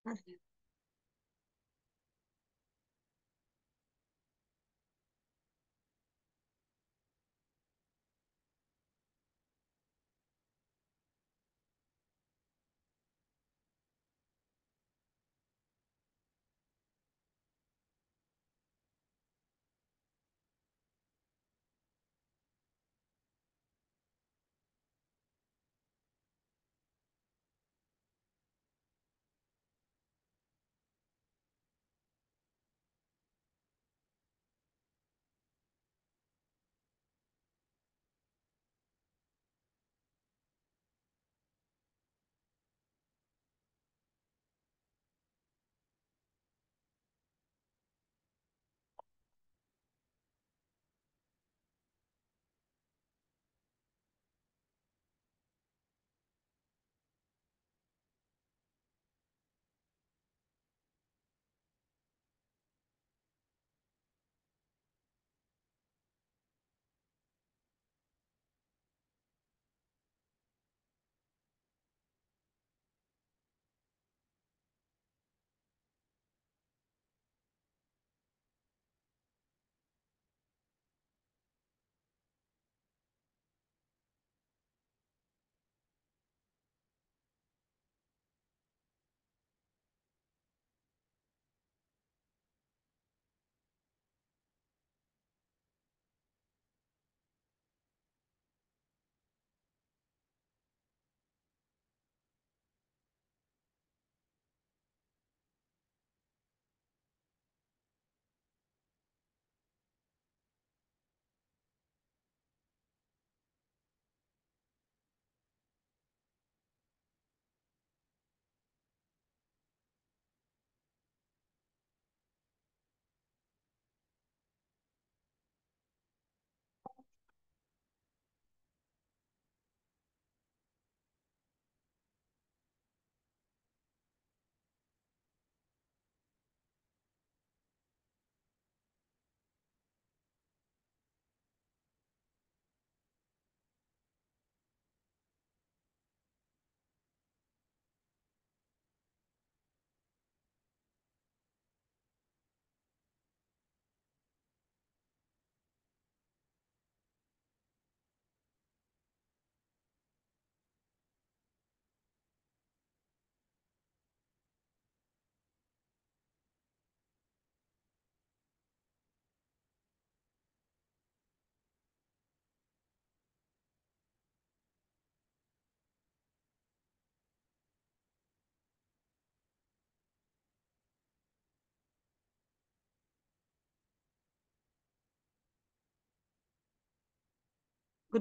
Good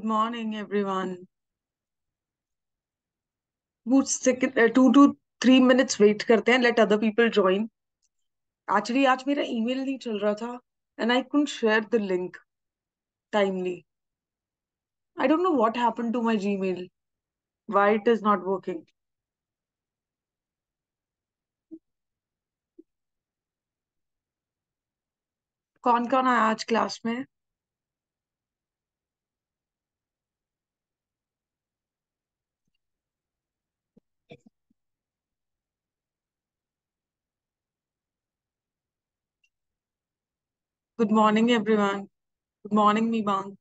morning, everyone. वो second 2 to 3 minutes wait करते हैं. Let other people join. Actually, आज मेरा email नहीं चल रहा था, and I couldn't share the link timely. I don't know what happened to my Gmail. Why it is not working. कौन कौन आया आज क्लास में? Good morning, everyone. Good morning, Mibang.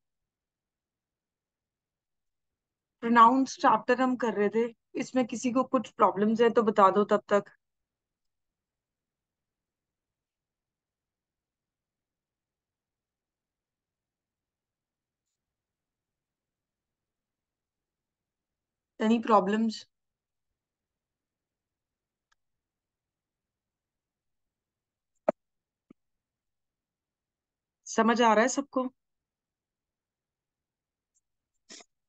Pronounce chapter हम कर रहे थे. इसमें किसी को कुछ problems है तो बता दो तब तक. Any problems? समझ आ रहा है सबको?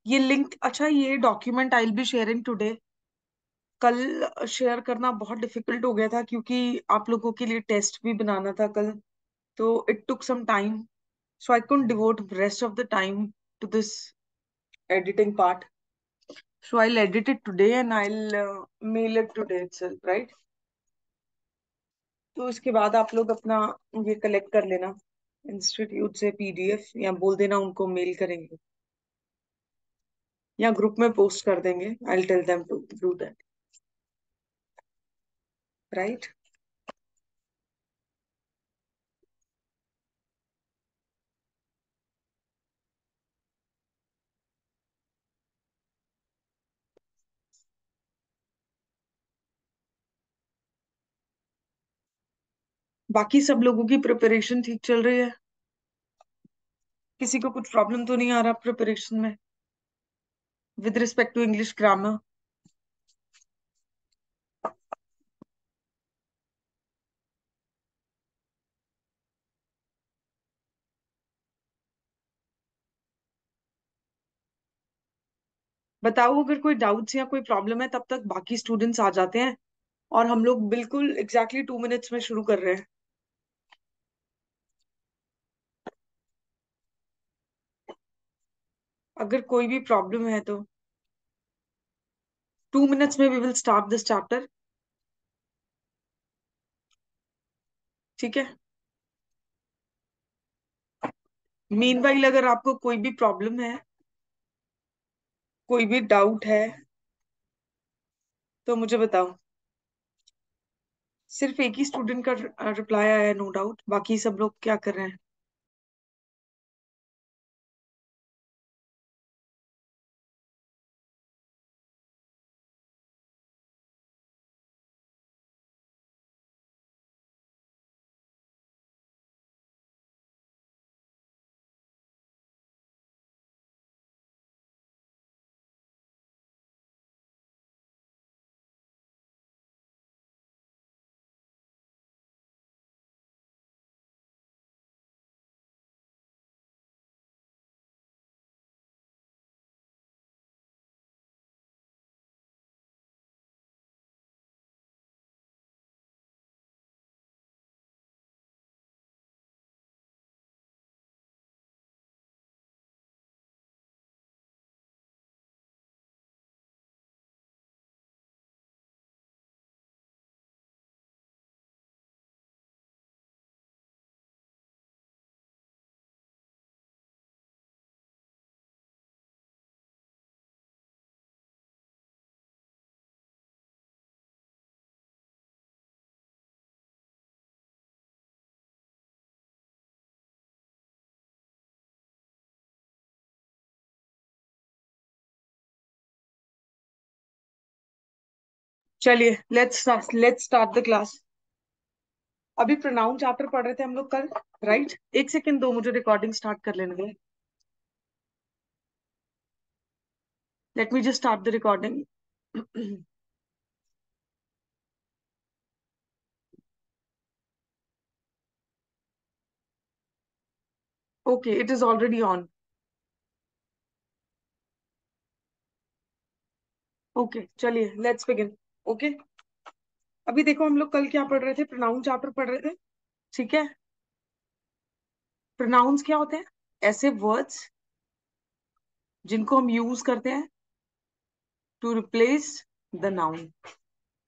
ये लिंक अच्छा ये document I will be sharing today. कल शेयर करना बहुत डिफिकल्ट हो गया था क्योंकि आप लोगों के लिए टेस्ट भी बनाना था कल. तो it took some time. So I couldn't devote rest of the time to this editing part. So I will edit it today and I will mail it today itself, right? तो इसके बाद आप लोग अपना ये कलेक्ट कर लेना institute से पीडीएफ, या बोल देना उनको मेल करेंगे या ग्रुप में पोस्ट कर देंगे. I will tell them to do that. Right. बाकी सब लोगों की प्रिपरेशन ठीक चल रही है? किसी को कुछ प्रॉब्लम तो नहीं आ रहा प्रिपरेशन में with respect to English grammar? बताओ अगर कोई डाउट्स या कोई प्रॉब्लम है, तब तक बाकी स्टूडेंट्स आ जाते हैं और हम लोग बिल्कुल एग्जैक्टली 2 मिनट्स में शुरू कर रहे हैं। अगर कोई भी प्रॉब्लम है तो 2 मिनट्स में we will start this chapter. ठीक है। मीनवाइल अगर आपको कोई भी प्रॉब्लम है, कोई भी डाउट है, तो मुझे बताओ। सिर्फ एक ही स्टूडेंट का रिप्लाई आया है, नो डाउट। बाकी सब लोग क्या कर रहे हैं? चलिए, लेट्स स्टार्ट द क्लास। अभी प्रोनाउन चैप्टर पढ़ रहे थे हम लोग कल, राइट? एक सेकंड दो, मुझे रिकॉर्डिंग स्टार्ट कर लेने दो। Late me just start the recording. Okay, it is already on. Okay, चलिए लेट्स बिगिन। ओके। अभी देखो, हम लोग कल क्या पढ़ रहे थे? प्रोनाउन चैप्टर पढ़ रहे थे। ठीक है। प्रोनाउंस क्या होते हैं? ऐसे वर्ड्स जिनको हम यूज करते हैं टू रिप्लेस द नाउन।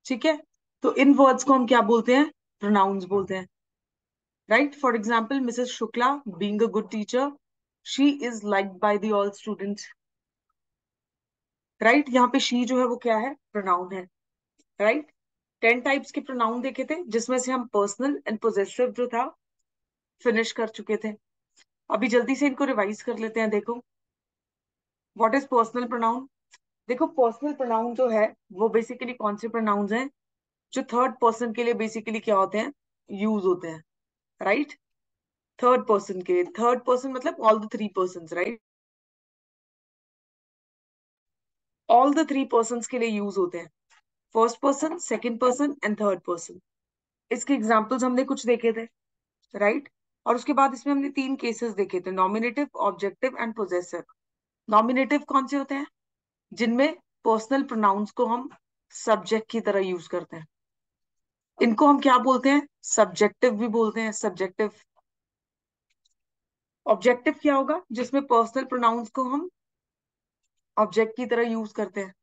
ठीक है। तो इन वर्ड्स को हम क्या बोलते हैं? प्रोनाउंस बोलते हैं। Right? For example, Mrs Shukla being a good teacher, she is liked by the all students. Right? यहाँ पे शी जो है वो क्या है? प्रोनाउन है। राइट? 10 टाइप्स के प्रोनाउन देखे थे, जिसमें से हम पर्सनल एंड पोजेसिव जो था फिनिश कर चुके थे। अभी जल्दी से इनको रिवाइज कर लेते हैं। देखो, व्हाट इज पर्सनल प्रोनाउन? देखो, पर्सनल प्रोनाउन जो है वो बेसिकली कौन से प्रोनाउंस हैं जो थर्ड पर्सन के लिए बेसिकली क्या होते हैं? यूज होते हैं। राइट? थर्ड पर्सन के लिए, थर्ड पर्सन मतलब all the three person, right? All the three person के लिए यूज होते हैं। First person, second person and third person. इसके एग्जाम्पल्स हमने कुछ देखे थे, राइट? और उसके बाद इसमें हमने 3 केसेस देखे थे, nominative, objective and possessive. Nominative कौन से होते हैं? जिनमें पर्सनल प्रोनाउंस को हम सब्जेक्ट की तरह यूज करते हैं। इनको हम क्या बोलते हैं? सब्जेक्टिव भी बोलते हैं, सब्जेक्टिव। ऑब्जेक्टिव क्या होगा? जिसमें पर्सनल प्रोनाउंस को हम ऑब्जेक्ट की तरह यूज करते हैं।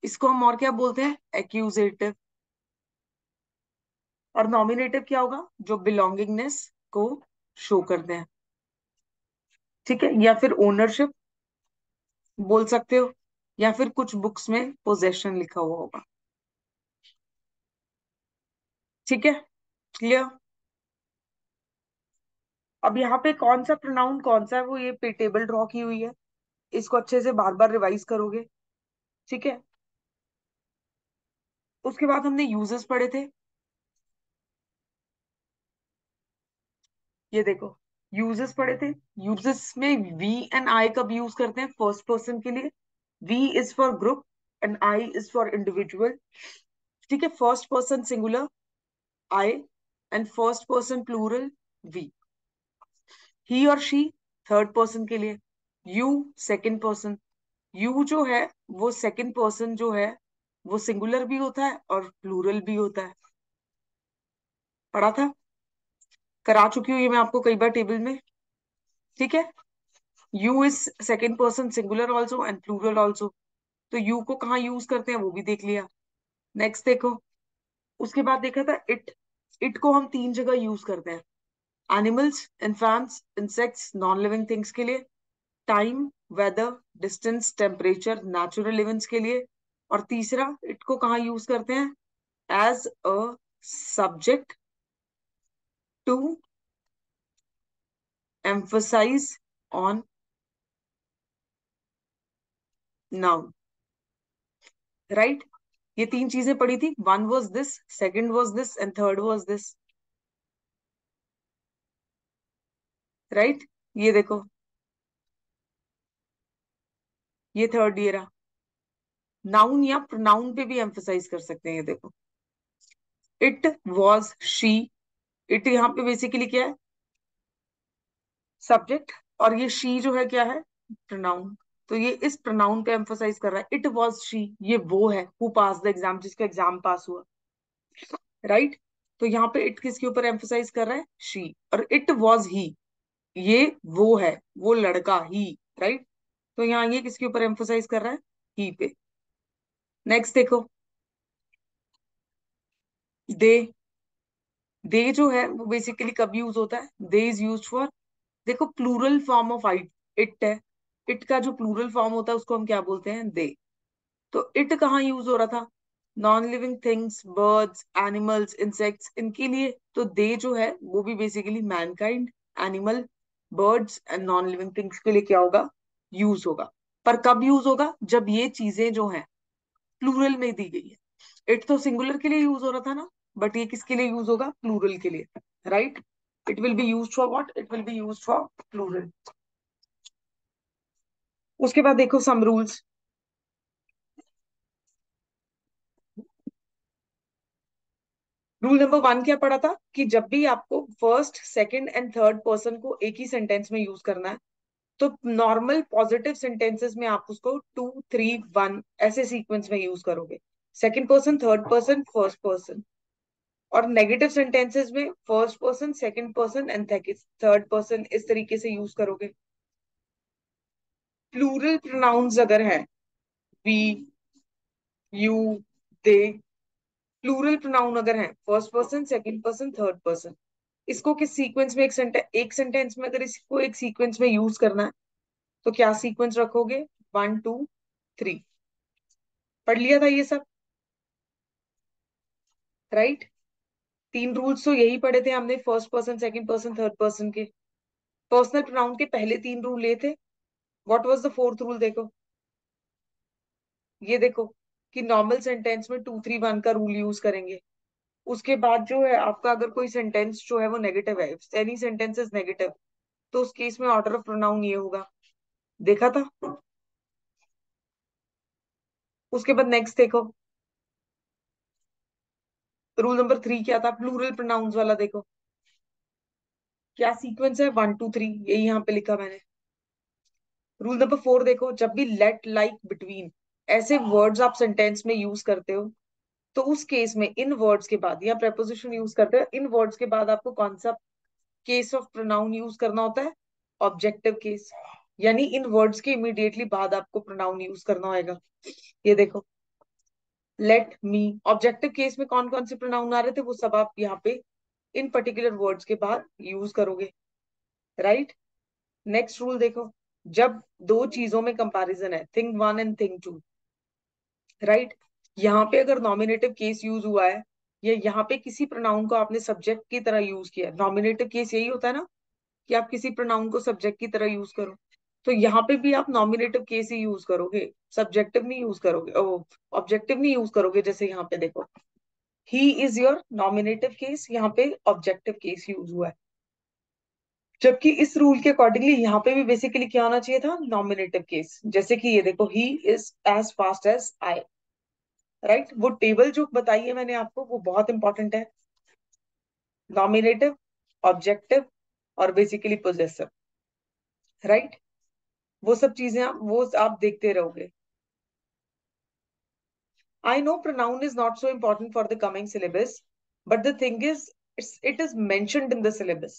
इसको हम और क्या बोलते हैं? एक्यूजेटिव। और नॉमिनेटिव क्या होगा? जो बिलोंगिंगनेस को शो करते हैं। ठीक है? या फिर ओनरशिप बोल सकते हो, या फिर कुछ बुक्स में पोजेशन लिखा हुआ होगा। ठीक है, क्लियर। अब यहाँ पे कौन सा प्रोनाउन कौन सा है वो ये टेबल ड्रॉ की हुई है, इसको अच्छे से बार बार रिवाइज करोगे। ठीक है। उसके बाद हमने यूजेस पढ़े थे। ये देखो, यूजेस पढ़े थे। यूजेस में वी एंड आई कब यूज करते हैं? फर्स्ट पर्सन के लिए we is for group and I is for individual. ठीक है, first person singular I and first person plural we. He और शी थर्ड पर्सन के लिए, यू सेकंड पर्सन। यू जो है वो सेकंड पर्सन जो है वो सिंगुलर भी होता है और प्लूरल भी होता है। पढ़ा था, करा चुकी हूँ ये मैं आपको कई बार टेबल में। ठीक है, you is second person singular also and plural also. तो यू को कहाँ यूज करते हैं वो भी देख लिया। नेक्स्ट देखो, उसके बाद देखा था इट। इट को हम तीन जगह यूज करते हैं, animals, infants, insects, non living things के लिए। Time, weather, distance, temperature, natural events के लिए। और तीसरा इट को कहाँ यूज करते हैं? As a subject to emphasise on noun. Right, ये तीन चीजें पढ़ी थी। One was this, second was this and third was this. Right, ये देखो, ये थर्ड ये रहा। नाउन या प्रोनाउन पे भी एम्फसाइज कर सकते हैं। ये देखो, इट वॉज शी। इट यहाँ पे बेसिकली क्या है? सब्जेक्ट। और ये शी जो है क्या है? प्रोनाउन। तो ये इस प्रोनाउन पे एम्फोसाइज कर रहा है, इट वॉज शी। ये वो है हु पास द एग्जाम, जिसका एग्जाम पास हुआ। राइट, तो यहाँ पे इट किसके ऊपर एम्फोसाइज कर रहा है? शी। और इट वॉज ही, ये वो है, वो लड़का ही। राइट, तो यहाँ ये किसके ऊपर एम्फोसाइज कर रहा है? ही पे। नेक्स्ट देखो, दे। दे जो है वो बेसिकली कब यूज होता है? दे इज यूज फॉर, देखो plural form of I it है। इट का जो प्लूरल फॉर्म होता है उसको हम क्या बोलते हैं? दे। तो इट कहाँ यूज हो रहा था? Non living things, birds, animals, insects, इनके लिए। तो दे जो है वो भी basically Mankind, animal, birds and non living things के लिए क्या होगा? यूज होगा। पर कब यूज होगा? जब ये चीजें जो हैं प्लूरल में दी गई है। इट तो सिंगुलर के लिए यूज हो रहा था ना, बट ये किसके लिए यूज होगा? प्लूरल के लिए। Right, it will be use for what? It will be use for plural. उसके बाद देखो some rules. Rule number one क्या पढ़ा था? कि जब भी आपको first, second and third person को एक ही सेंटेंस में यूज करना है, तो नॉर्मल पॉजिटिव सेंटेंसेस में आप उसको टू थ्री वन ऐसे सीक्वेंस में यूज करोगे। Second person, third person, first person. और नेगेटिव सेंटेंसेस में first person, second person and third person, इस तरीके से यूज करोगे। प्लूरल प्रोनाउंस अगर हैं, we, you, they, plural pronoun अगर हैं first person, second person, third person, इसको किस सीक्वेंस में, एक सेंटेंस में अगर इसको एक सीक्वेंस में यूज करना है तो क्या सीक्वेंस रखोगे? One two three. पढ़ लिया था ये सब। राइट, तीन रूल्स तो यही पढ़े थे हमने, first person, second person, third person के। पर्सनल प्रोनाउन के पहले तीन रूल ये थे। What was the fourth rule? देखो, ये देखो कि नॉर्मल सेंटेंस में टू थ्री वन का रूल यूज करेंगे। उसके बाद जो है आपका, अगर कोई सेंटेंस जो है वो नेगेटिव है, एनी सेंटेंस इज नेगेटिव, तो उस केस में ऑर्डर ऑफ प्रोनाउन ये होगा। देखा था। उसके बाद नेक्स्ट देखो, रूल नंबर थ्री क्या था? प्लूरल प्रोनाउंस वाला देखो, क्या सीक्वेंस है? वन टू थ्री, यही यहाँ पे लिखा मैंने। रूल नंबर फोर देखो, जब भी लेट, लाइक, बिटवीन ऐसे वर्ड्स आप सेंटेंस में यूज करते हो, तो उस केस में इन वर्ड्स के बाद, या प्रेपोजिशन यूज करते हो, इन वर्ड्स के बाद आपको कौन सा केस ऑफ प्रोनाउन यूज करना होता है? Objective case. यानी इन वर्ड्स के इमीडिएटली बाद आपको प्रोनाउन यूज करना होगा। ये देखो, लेट मी, ऑब्जेक्टिव केस में कौन कौन से प्रोनाउन आ रहे थे वो सब आप यहाँ पे इन पर्टिकुलर वर्ड्स के बाद यूज करोगे। राइट, नेक्स्ट रूल देखो, जब दो चीजों में कंपैरिजन है, thing one and thing two. Right, यहाँ पे अगर नॉमिनेटिव केस यूज हुआ है, या यहाँ पे किसी प्रोनाउन को आपने सब्जेक्ट की तरह यूज किया, नॉमिनेटिव केस यही होता है ना कि आप किसी प्रोनाउन को सब्जेक्ट की तरह यूज करो। तो यहाँ पे भी आप नॉमिनेटिव केस ही यूज करोगे, सब्जेक्टिव नहीं यूज करोगे, ऑब्जेक्टिव नहीं यूज करोगे। जैसे यहाँ पे देखो, he is your nominative case, यहाँ पे ऑब्जेक्टिव केस यूज हुआ है। जबकि इस रूल के अकॉर्डिंगली यहाँ पे भी बेसिकली क्या होना चाहिए था, नॉमिनेटिव केस। जैसे कि ये देखो, he is as fast as I, right. वो टेबल जो बताई है मैंने आपको, वो बहुत इंपॉर्टेंट है। नॉमिनेटिव, ऑब्जेक्टिव और बेसिकली पोजेसिव, राइट। वो सब चीजें वो आप देखते रहोगे। I know pronoun is not so important for the coming syllabus, but the thing is, it is mentioned in the syllabus.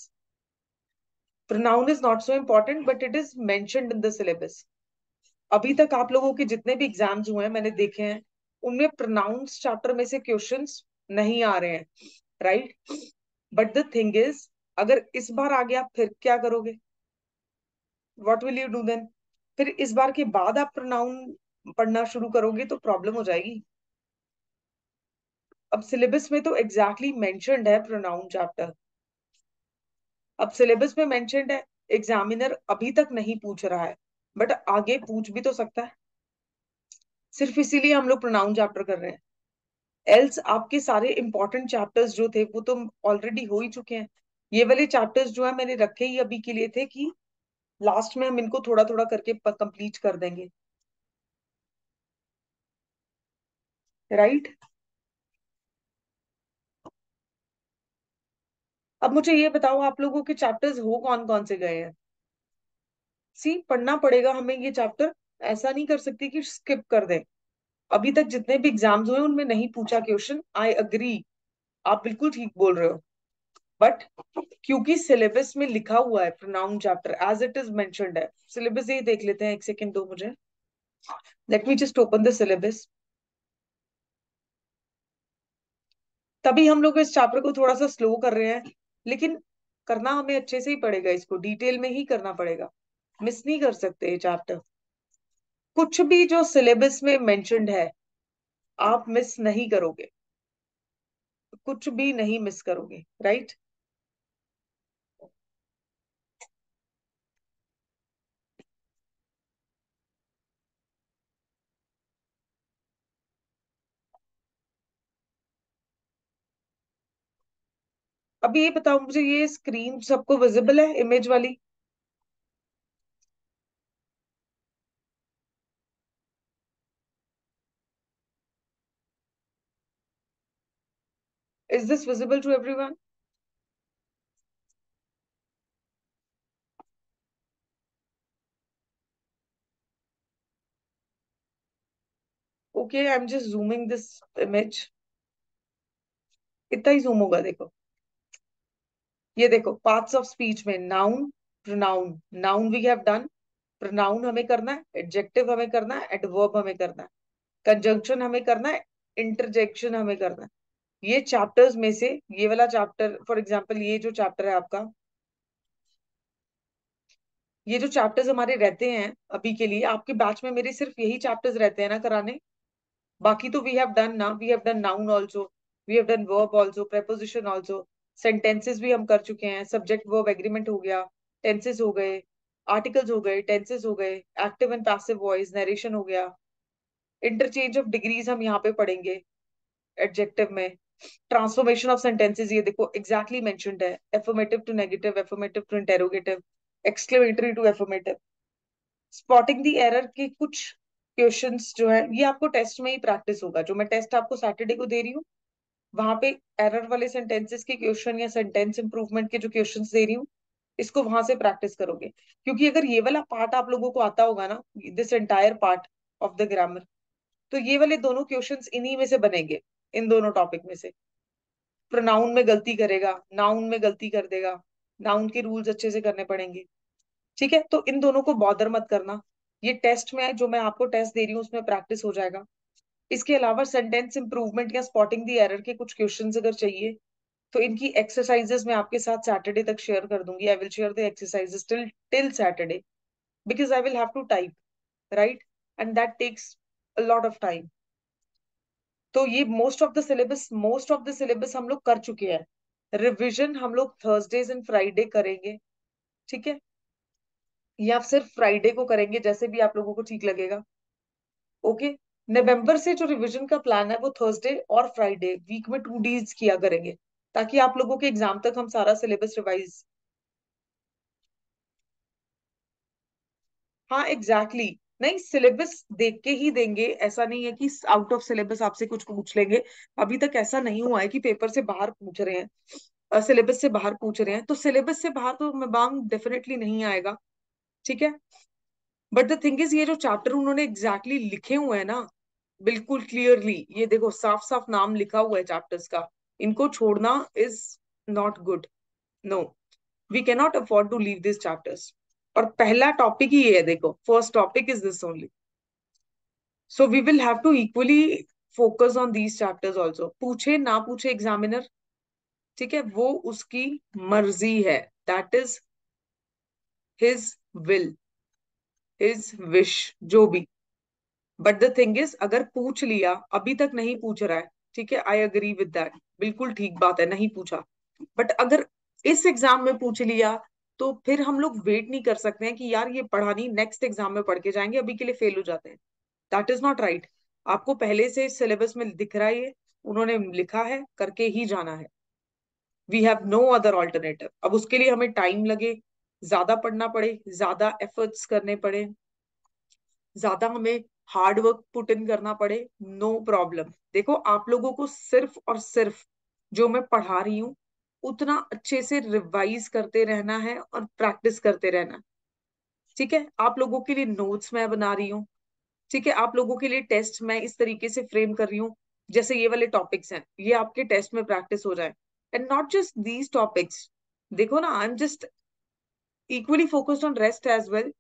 Pronoun is not so important, but it is mentioned in the syllabus. अभी तक आप लोगों के जितने भी exams हुए हैं मैंने देखे हैं, उनमें प्रोनाउंस चैप्टर में से क्वेश्चंस नहीं आ रहे हैं, right. But the thing is, अगर इस बार आ गया फिर क्या करोगे, what will you do then? फिर इस बार के बाद आप प्रोनाउन पढ़ना शुरू करोगे तो प्रॉब्लम हो जाएगी। अब सिलेबस में तो एग्जैक्टली मेंशन्ड है प्रोनाउन चैप्टर, अब सिलेबस में मेंशन्ड है, एग्जामिनर अभी तक नहीं पूछ रहा है, बट आगे पूछ भी तो सकता है। सिर्फ इसीलिए हम लोग प्रोनाउन चैप्टर कर रहे हैं, एल्स आपके सारे इंपॉर्टेंट चैप्टर्स जो थे वो तो ऑलरेडी हो ही चुके हैं। ये वाले चैप्टर्स जो है मैंने रखे ही अभी के लिए थे कि लास्ट में हम इनको थोड़ा थोड़ा करके कंप्लीट कर देंगे, राइट। अब मुझे ये बताओ, आप लोगों के चैप्टर्स हो कौन कौन से गए हैं? सी, पढ़ना पड़ेगा हमें ये चैप्टर, ऐसा नहीं कर सकती कि स्किप कर दें। अभी तक जितने भी एग्जाम्स हुए उनमें नहीं पूछा क्वेश्चन, आई अग्री, आप बिल्कुल ठीक बोल रहे हो। बट क्योंकि सिलेबस में लिखा हुआ है pronoun chapter as it is mentioned है, सिलेबस यही देख लेते हैं, एक सेकंड दो मुझे, let me just open the syllabus. तभी हम लोग इस चैप्टर को थोड़ा सा स्लो कर रहे हैं, लेकिन करना हमें अच्छे से ही पड़ेगा, इसको डिटेल में ही करना पड़ेगा, मिस नहीं कर सकते ये चैप्टर। कुछ भी जो सिलेबस में मेंशन्ड है आप मिस नहीं करोगे, कुछ भी नहीं मिस करोगे, राइट। अभी ये बताओ मुझे, ये स्क्रीन सबको विजिबल है, इमेज वाली? Is this visible to everyone? Okay, I am just zooming this image, इतना ही जूम होगा, देखो। ये देखो, पार्ट्स ऑफ स्पीच में noun, pronoun, noun we have done, pronoun हमें करना है, एडजेक्टिव हमें करना है, एडवर्ब हमें करना है, कंजंक्शन हमें करना है, इंटरजेक्शन हमें करना है। ये चैप्टर्स में से ये वाला चैप्टर, फॉर एग्जांपल ये जो चैप्टर है आपका, ये जो चैप्टर्स हमारे रहते हैं अभी के लिए, आपके बैच में मेरे सिर्फ यही चैप्टर्स रहते हैं ना कराने। बाकी तो वी हैव डन ना, we have done noun also, we have done verb also, preposition also, sentences भी हम कर चुके हैं, सब्जेक्ट वर्ब एग्रीमेंट हो गया, टेंसेस हो गए, आर्टिकल्स हो गए, टेंसेस हो गए, active and passive voice, narration हो गया, इंटरचेंज ऑफ डिग्रीज हम यहाँ पे पढ़ेंगे एडजेक्टिव में, ट्रांसफॉर्मेशन ऑफ सेंटेंसेस ये देखो एग्जैक्टली मेंशन्ड है, affirmative to negative, affirmative to interrogative, exclamatory to affirmative. Spotting the error के कुछ क्वेश्चंस जो है ये आपको टेस्ट में ही प्रैक्टिस होगा, जो मैं टेस्ट आपको सैटरडे को दे रही हूँ वहां पे एरर वाले सेंटेंसेस के क्वेश्चन या सेंटेंस इंप्रूवमेंट के जो क्वेश्चंस दे रही हूँ, इसको वहां से प्रैक्टिस करोगे। क्योंकि अगर ये वाला पार्ट आप लोगों को आता होगा ना, this entire part of the grammar, तो ये वाले दोनों क्वेश्चंस इन्हीं में से बनेंगे, इन दोनों टॉपिक में से। प्रोनाउन में गलती करेगा, नाउन में गलती कर देगा, नाउन के रूल्स अच्छे से करने पड़ेंगे, ठीक है। तो इन दोनों को बॉदर मत करना, ये टेस्ट में जो मैं आपको टेस्ट दे रही हूँ उसमें प्रैक्टिस हो जाएगा। इसके अलावा सेंटेंस इंप्रूवमेंट या स्पॉटिंग द एरर के कुछ क्वेश्चंस अगर चाहिए तो इनकी एक्सरसाइजेस मैं आपके साथ सैटरडे तक शेयर कर दूंगी, I will share the exercises till Saturday, because I will have to type, right, and that takes a lot of time. तो ये मोस्ट ऑफ द सिलेबस हम लोग कर चुके हैं। रिवीजन हम लोग थर्सडेज एंड फ्राइडे करेंगे, ठीक है, या सिर्फ फ्राइडे को करेंगे, जैसे भी आप लोगों को ठीक लगेगा। ओके। नवंबर से जो रिवीजन का प्लान है वो थर्सडे और फ्राइडे वीक में 2 डेज किया करेंगे, ताकि आप लोगों के एग्जाम तक हम सारा सिलेबस रिवाइज। हाँ एग्जैक्टली exactly। नहीं, सिलेबस देख के ही देंगे, ऐसा नहीं है कि आउट ऑफ सिलेबस आपसे कुछ पूछ लेंगे। अभी तक ऐसा नहीं हुआ है कि पेपर से बाहर पूछ रहे हैं, सिलेबस से बाहर पूछ रहे हैं, तो सिलेबस से बाहर तो मेबांग डेफिनेटली नहीं आएगा, ठीक है। बट द थिंग इज, ये जो चैप्टर उन्होंने एग्जैक्टली exactly लिखे हुए हैं ना, बिल्कुल क्लियरली, ये देखो साफ साफ नाम लिखा हुआ है चैप्टर्स का, इनको छोड़ना is not good. No, we can not afford to leave this chapters. और पहला टॉपिक ही ये है, देखो first topic is this only. So we will have to equally focus on these chapters also, पूछे ना पूछे एग्जामिनर, ठीक है, वो उसकी मर्जी है, that is his will, his wish, जो भी। बट द थिंग इज, अगर पूछ लिया, अभी तक नहीं पूछ रहा है, ठीक है, आई अग्री विद दैट, बिल्कुल ठीक बात है, नहीं पूछा। बट अगर इस एग्जाम में पूछ लिया, तो फिर हम लोग वेट नहीं कर सकते हैं कि यार ये पढ़ा नहीं, नेक्स्ट एग्जाम में पढ़ के जाएंगे, अभी के लिए फेल हो जाते हैं। That is not right. आपको पहले से सिलेबस में दिख रहा है, ये उन्होंने लिखा है, करके ही जाना है। We have no other alternative. अब उसके लिए हमें टाइम लगे, ज्यादा पढ़ना पड़े, ज्यादा एफर्ट्स करने पड़े, ज्यादा हमें हार्ड वर्क पुट इन करना पड़े, नो प्रॉब्लम। देखो आप लोगों को सिर्फ और सिर्फ जो मैं पढ़ा रही हूँ उतना अच्छे से रिवाइज करते रहना है और प्रैक्टिस करते रहना है, ठीक है। आप लोगों के लिए नोट्स मैं बना रही हूँ, ठीक है, आप लोगों के लिए टेस्ट मैं इस तरीके से फ्रेम कर रही हूँ, जैसे ये वाले टॉपिक्स हैं, ये आपके टेस्ट में प्रैक्टिस हो जाए। And not just these topics, देखो ना, I am just equally focused on rest as well.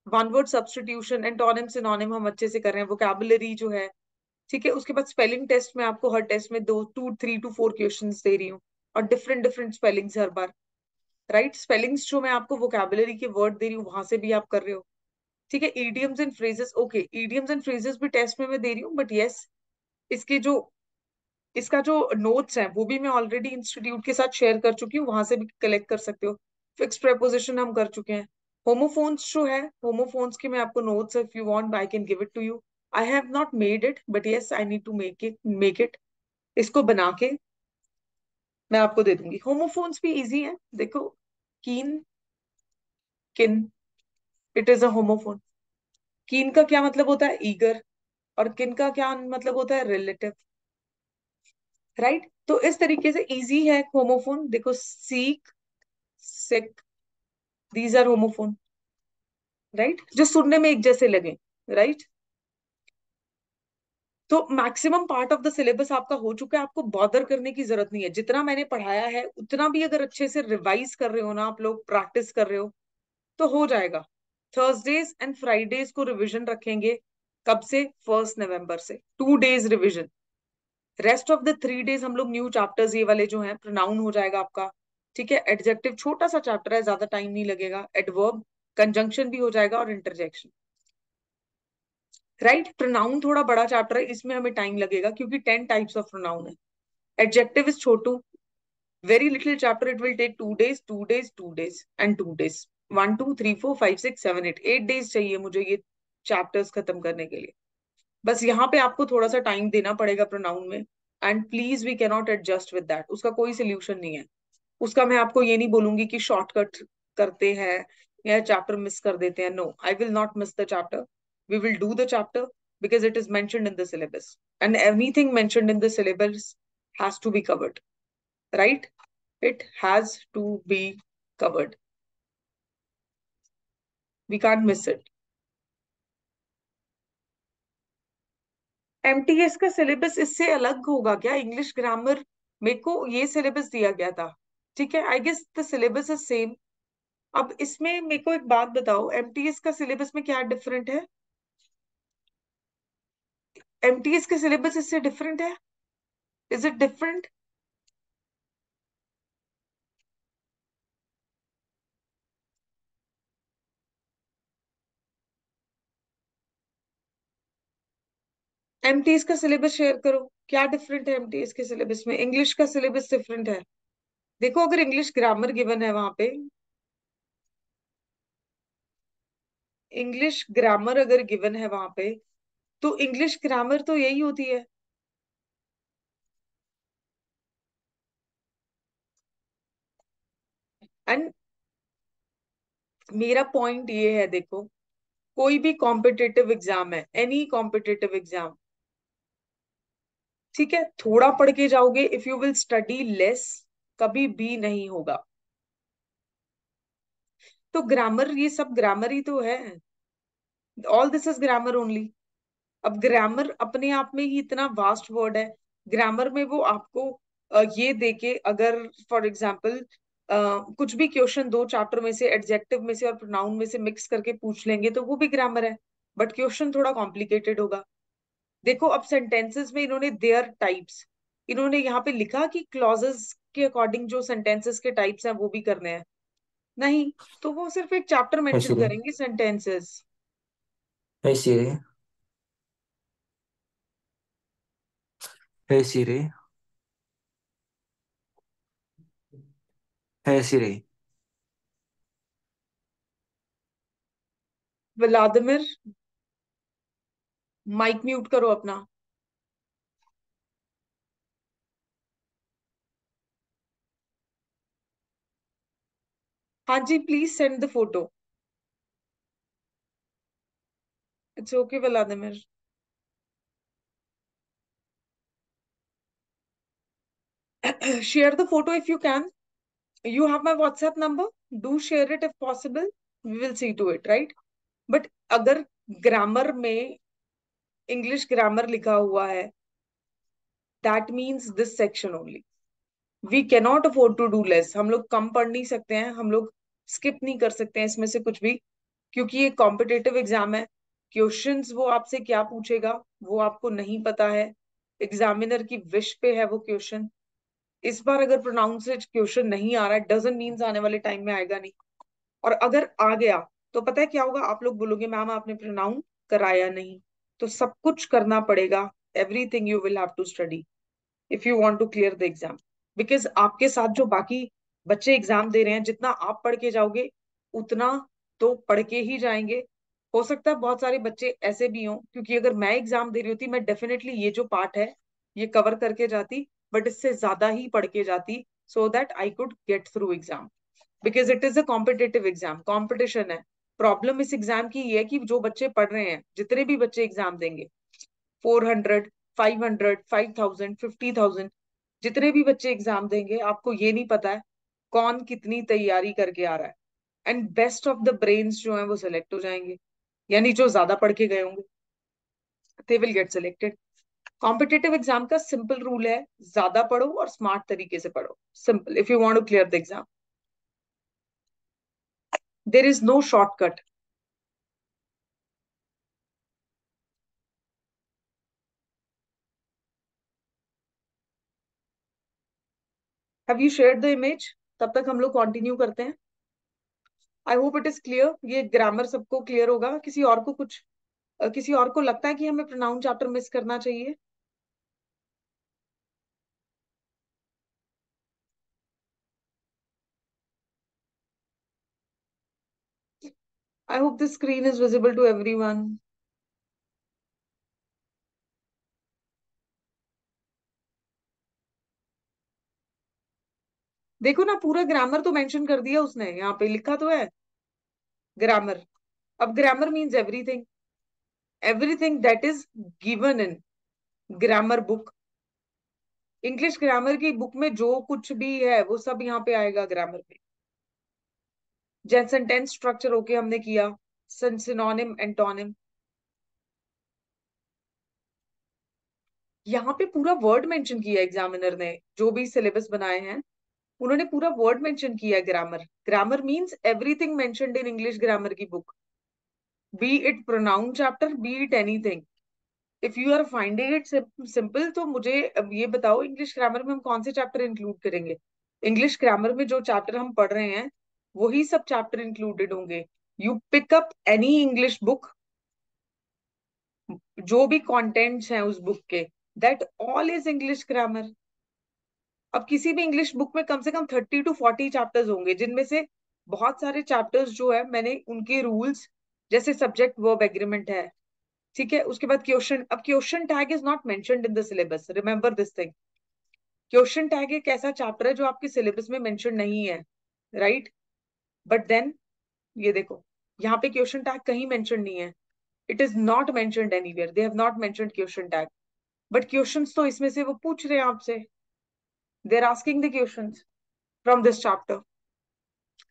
One word substitution, antonym synonym हम अच्छे से कर रहे हैं, वोकैबुलरी जो है, ठीक है। उसके बाद स्पेलिंग टेस्ट में आपको हर टेस्ट में 2 3 to 4 क्वेश्चंस दे रही हूँ, और डिफरेंट डिफरेंट स्पेलिंग्स हर बार, राइट। स्पेलिंग्स जो मैं आपको वोकैबुलरी के वर्ड दे रही हूँ वहां से भी आप कर रहे हो, ठीक है। Idioms and phrases, okay, idioms and phrases भी टेस्ट में मैं दे रही हूँ, बट यस, इसके जो इसका जो नोट्स है वो भी मैं ऑलरेडी इंस्टीट्यूट के साथ शेयर कर चुकी हूँ, वहां से भी कलेक्ट कर सकते हो। फिक्स प्रेपोजिशन हम कर चुके हैं। होमोफोन्स जो है, होमोफोन्स के मैं आपको notes, if you want I can give it to you. I have not made it, but yes I need to make it. इसको बना के मैं आपको दे दूंगी। होमोफोन्स भी इजी है, देखो, कीन, किन, इट इज अ होमोफोन। कीन का क्या मतलब होता है? ईगर। और किन का क्या मतलब होता है? Relative, right. तो इस तरीके से इजी है होमोफोन, देखो, seek, sick, these are homophone, right, जो सुनने में एक जैसे लगे, राइट। तो maximum part of the syllabus आपका हो चुका है, आपको बॉदर करने की जरूरत नहीं है। जितना मैंने पढ़ाया है उतना भी अगर अच्छे से रिवाइज कर रहे हो ना, आप लोग प्रैक्टिस कर रहे हो, तो हो जाएगा। थर्सडेज एंड फ्राइडेज को रिवीजन रखेंगे। कब से? 1 नवंबर से 2 days revision. Rest of the 3 days हम लोग न्यू चैप्टर्स, ये वाले जो हैं, प्रोनाउन हो जाएगा आपका, ठीक है। एडजेक्टिव छोटा सा चैप्टर है, ज्यादा टाइम नहीं लगेगा। एडवर्ब, कंजंक्शन भी हो जाएगा, और इंटरजेक्शन, राइट। प्रोनाउन थोड़ा बड़ा चैप्टर है, इसमें हमें टाइम लगेगा, क्योंकि 10 टाइप्स ऑफ प्रोनाउन है। एडजेक्टिव इज छोटू, very little chapter, it will take 2 days, 2 days, 2 days and 2 days, 1 2 3 4 5 6 7 8, 8 days चाहिए मुझे ये चैप्टर्स खत्म करने के लिए। बस यहाँ पे आपको थोड़ा सा टाइम देना पड़ेगा प्रोनाउन में। And please, we cannot adjust with that, उसका कोई सोल्यूशन नहीं है। उसका मैं आपको ये नहीं बोलूंगी कि शॉर्टकट करते हैं या चैप्टर मिस कर देते हैं, no, I will not miss the chapter. We will do the chapter because it is mentioned in the syllabus, and anything mentioned in the syllabus has to be covered, right? It has to be covered. We can't miss it. MTS का syllabus इससे अलग होगा क्या? English grammar, मेरे को ये syllabus दिया गया था, ठीक है, I guess the syllabus is same. अब इसमें मेरे को एक बात बताओ, एमटीएस का सिलेबस में क्या डिफरेंट है? एमटीएस का सिलेबस इससे डिफरेंट है? Is it different? एमटीएस का सिलेबस शेयर करो, क्या डिफरेंट है एमटीएस के सिलेबस में? इंग्लिश का सिलेबस डिफरेंट है। देखो, अगर इंग्लिश ग्रामर गिवन है वहां पे, इंग्लिश ग्रामर अगर गिवन है वहां पे, तो इंग्लिश ग्रामर तो यही होती है। एंड मेरा पॉइंट ये है, देखो, कोई भी कॉम्पिटिटिव एग्जाम है, एनी कॉम्पिटिटिव एग्जाम, ठीक है, थोड़ा पढ़ के जाओगे, if you will study less, कभी भी नहीं होगा। तो ग्रामर, ये सब ग्रामर ही तो है। All this is grammar only. अब ग्रामर अपने आप में ही इतना वास्ट वर्ड है। ग्रामर में वो आपको ये देके, अगर फॉर एग्जाम्पल कुछ भी क्वेश्चन दो चैप्टर में से, एडजेक्टिव में से और प्रोनाउन में से मिक्स करके पूछ लेंगे, तो वो भी ग्रामर है। बट क्वेश्चन थोड़ा कॉम्प्लिकेटेड होगा। देखो, अब सेंटेंसेस में इन्होंने देयर टाइप्स, इन्होंने यहाँ पे लिखा कि क्लॉजेस के अकॉर्डिंग जो सेंटेंसेस के टाइप्स हैं वो भी करने हैं? नहीं। तो वो सिर्फ एक चैप्टर Hey मेंशन Siri, करेंगे, sentences. hey Siri, hey Siri, hey Siri. Vladimir, mic mute करो अपना। हाँ जी, please send the photo. It's okay Vladimir. Share the photo if you can. You have my WhatsApp number. Do share it if possible. We will see to it, right? But अगर grammar में English grammar लिखा हुआ है, that means this section only. We cannot afford to do less. हम लोग कम पढ़ नहीं सकते हैं, हम लोग स्किप नहीं कर सकते हैं इसमें से कुछ भी, क्योंकि ये कॉम्पिटेटिव एग्जाम है। क्वेश्चंस वो आपसे क्या पूछेगा वो आपको नहीं पता है। एग्जामिनर की विश पे है वो क्वेश्चन। इस बार अगर प्रोनाउंस से क्वेश्चन नहीं आ रहा है, डजंट मीन्स आने वाले टाइम में आएगा नहीं। और अगर आ गया, तो पता है क्या होगा? आप लोग बोलोगे मैम आपने प्रोनाउन कराया नहीं। तो सब कुछ करना पड़ेगा। Everything you will have to study if you want to clear the exam. Because आपके साथ जो बाकी बच्चे एग्जाम दे रहे हैं, जितना आप पढ़ के जाओगे उतना तो पढ़ के ही जाएंगे। हो सकता है बहुत सारे बच्चे ऐसे भी हों, क्योंकि अगर मैं एग्जाम दे रही होती, मैं डेफिनेटली ये जो पार्ट है ये कवर करके जाती, बट इससे ज्यादा ही पढ़ के जाती, so that I could get through exam. Because it is a competitive exam, competition है। प्रॉब्लम इस एग्जाम की ये है कि जो बच्चे पढ़ रहे हैं, जितने भी बच्चे एग्जाम देंगे, 400, 500, 5000, 50,000, जितने भी बच्चे एग्जाम देंगे, आपको ये नहीं पता है कौन कितनी तैयारी करके आ रहा है। And best of the brains जो है वो सिलेक्ट हो जाएंगे, यानी जो ज्यादा पढ़ के गए होंगे, they will get selected. Competitive exam का सिंपल रूल है, ज्यादा पढ़ो और स्मार्ट तरीके से पढ़ो। Simple, if you want to clear the exam, there is no shortcut. Have you shared the image? तब तक हम लोग कंटिन्यू करते हैं। I hope it is clear, ये ग्रामर सबको क्लियर होगा। किसी और को कुछ किसी और को लगता है कि हमें प्रोनाउन चैप्टर मिस करना चाहिए? I hope the screen is visible to everyone. देखो ना, पूरा ग्रामर तो मेंशन कर दिया उसने, यहाँ पे लिखा तो है ग्रामर। अब grammar means everything, everything that is given in grammar book. English grammar की बुक में जो कुछ भी है वो सब यहाँ पे आएगा ग्रामर में। जैसे सेंटेंस स्ट्रक्चर ओके हमने किया, सिनोनिम एंटोनिम, यहाँ पे पूरा वर्ड मेंशन किया एग्जामिनर ने। जो भी सिलेबस बनाए हैं उन्होंने पूरा वर्ड मेंशन किया है grammar. Grammar means everything mentioned in English grammar की book, be it pronoun chapter, be it anything. If you are finding it simple, तो मुझे अब ये बताओ, इंग्लिश ग्रामर में हम कौन से चैप्टर इंक्लूड करेंगे? इंग्लिश ग्रामर में जो चैप्टर हम पढ़ रहे हैं वही सब चैप्टर इंक्लूडेड होंगे। You pick up any English book, जो भी कंटेंट्स हैं उस बुक के, that all is English grammar. अब किसी भी इंग्लिश बुक में कम से कम 30 to 40 चैप्टर्स होंगे, जिनमें से बहुत सारे चैप्टर्स जो है मैंने उनके रूल्स, जैसे सब्जेक्ट वर्ब एग्रीमेंट है, ठीक है, उसके बाद क्वेश्चन। अब question tag is not mentioned in the syllabus, remember this thing. Question tag एक ऐसा चैप्टर है जो आपके सिलेबस में मेंशन नहीं है, राइट? बट देन ये देखो, यहाँ पे क्वेश्चन टैग कहीं मेंशन नहीं है। It is not mentioned anywhere, they have not mentioned question tag. But questions तो इसमें से वो पूछ रहे हैं आपसे, they are asking the questions from this chapter.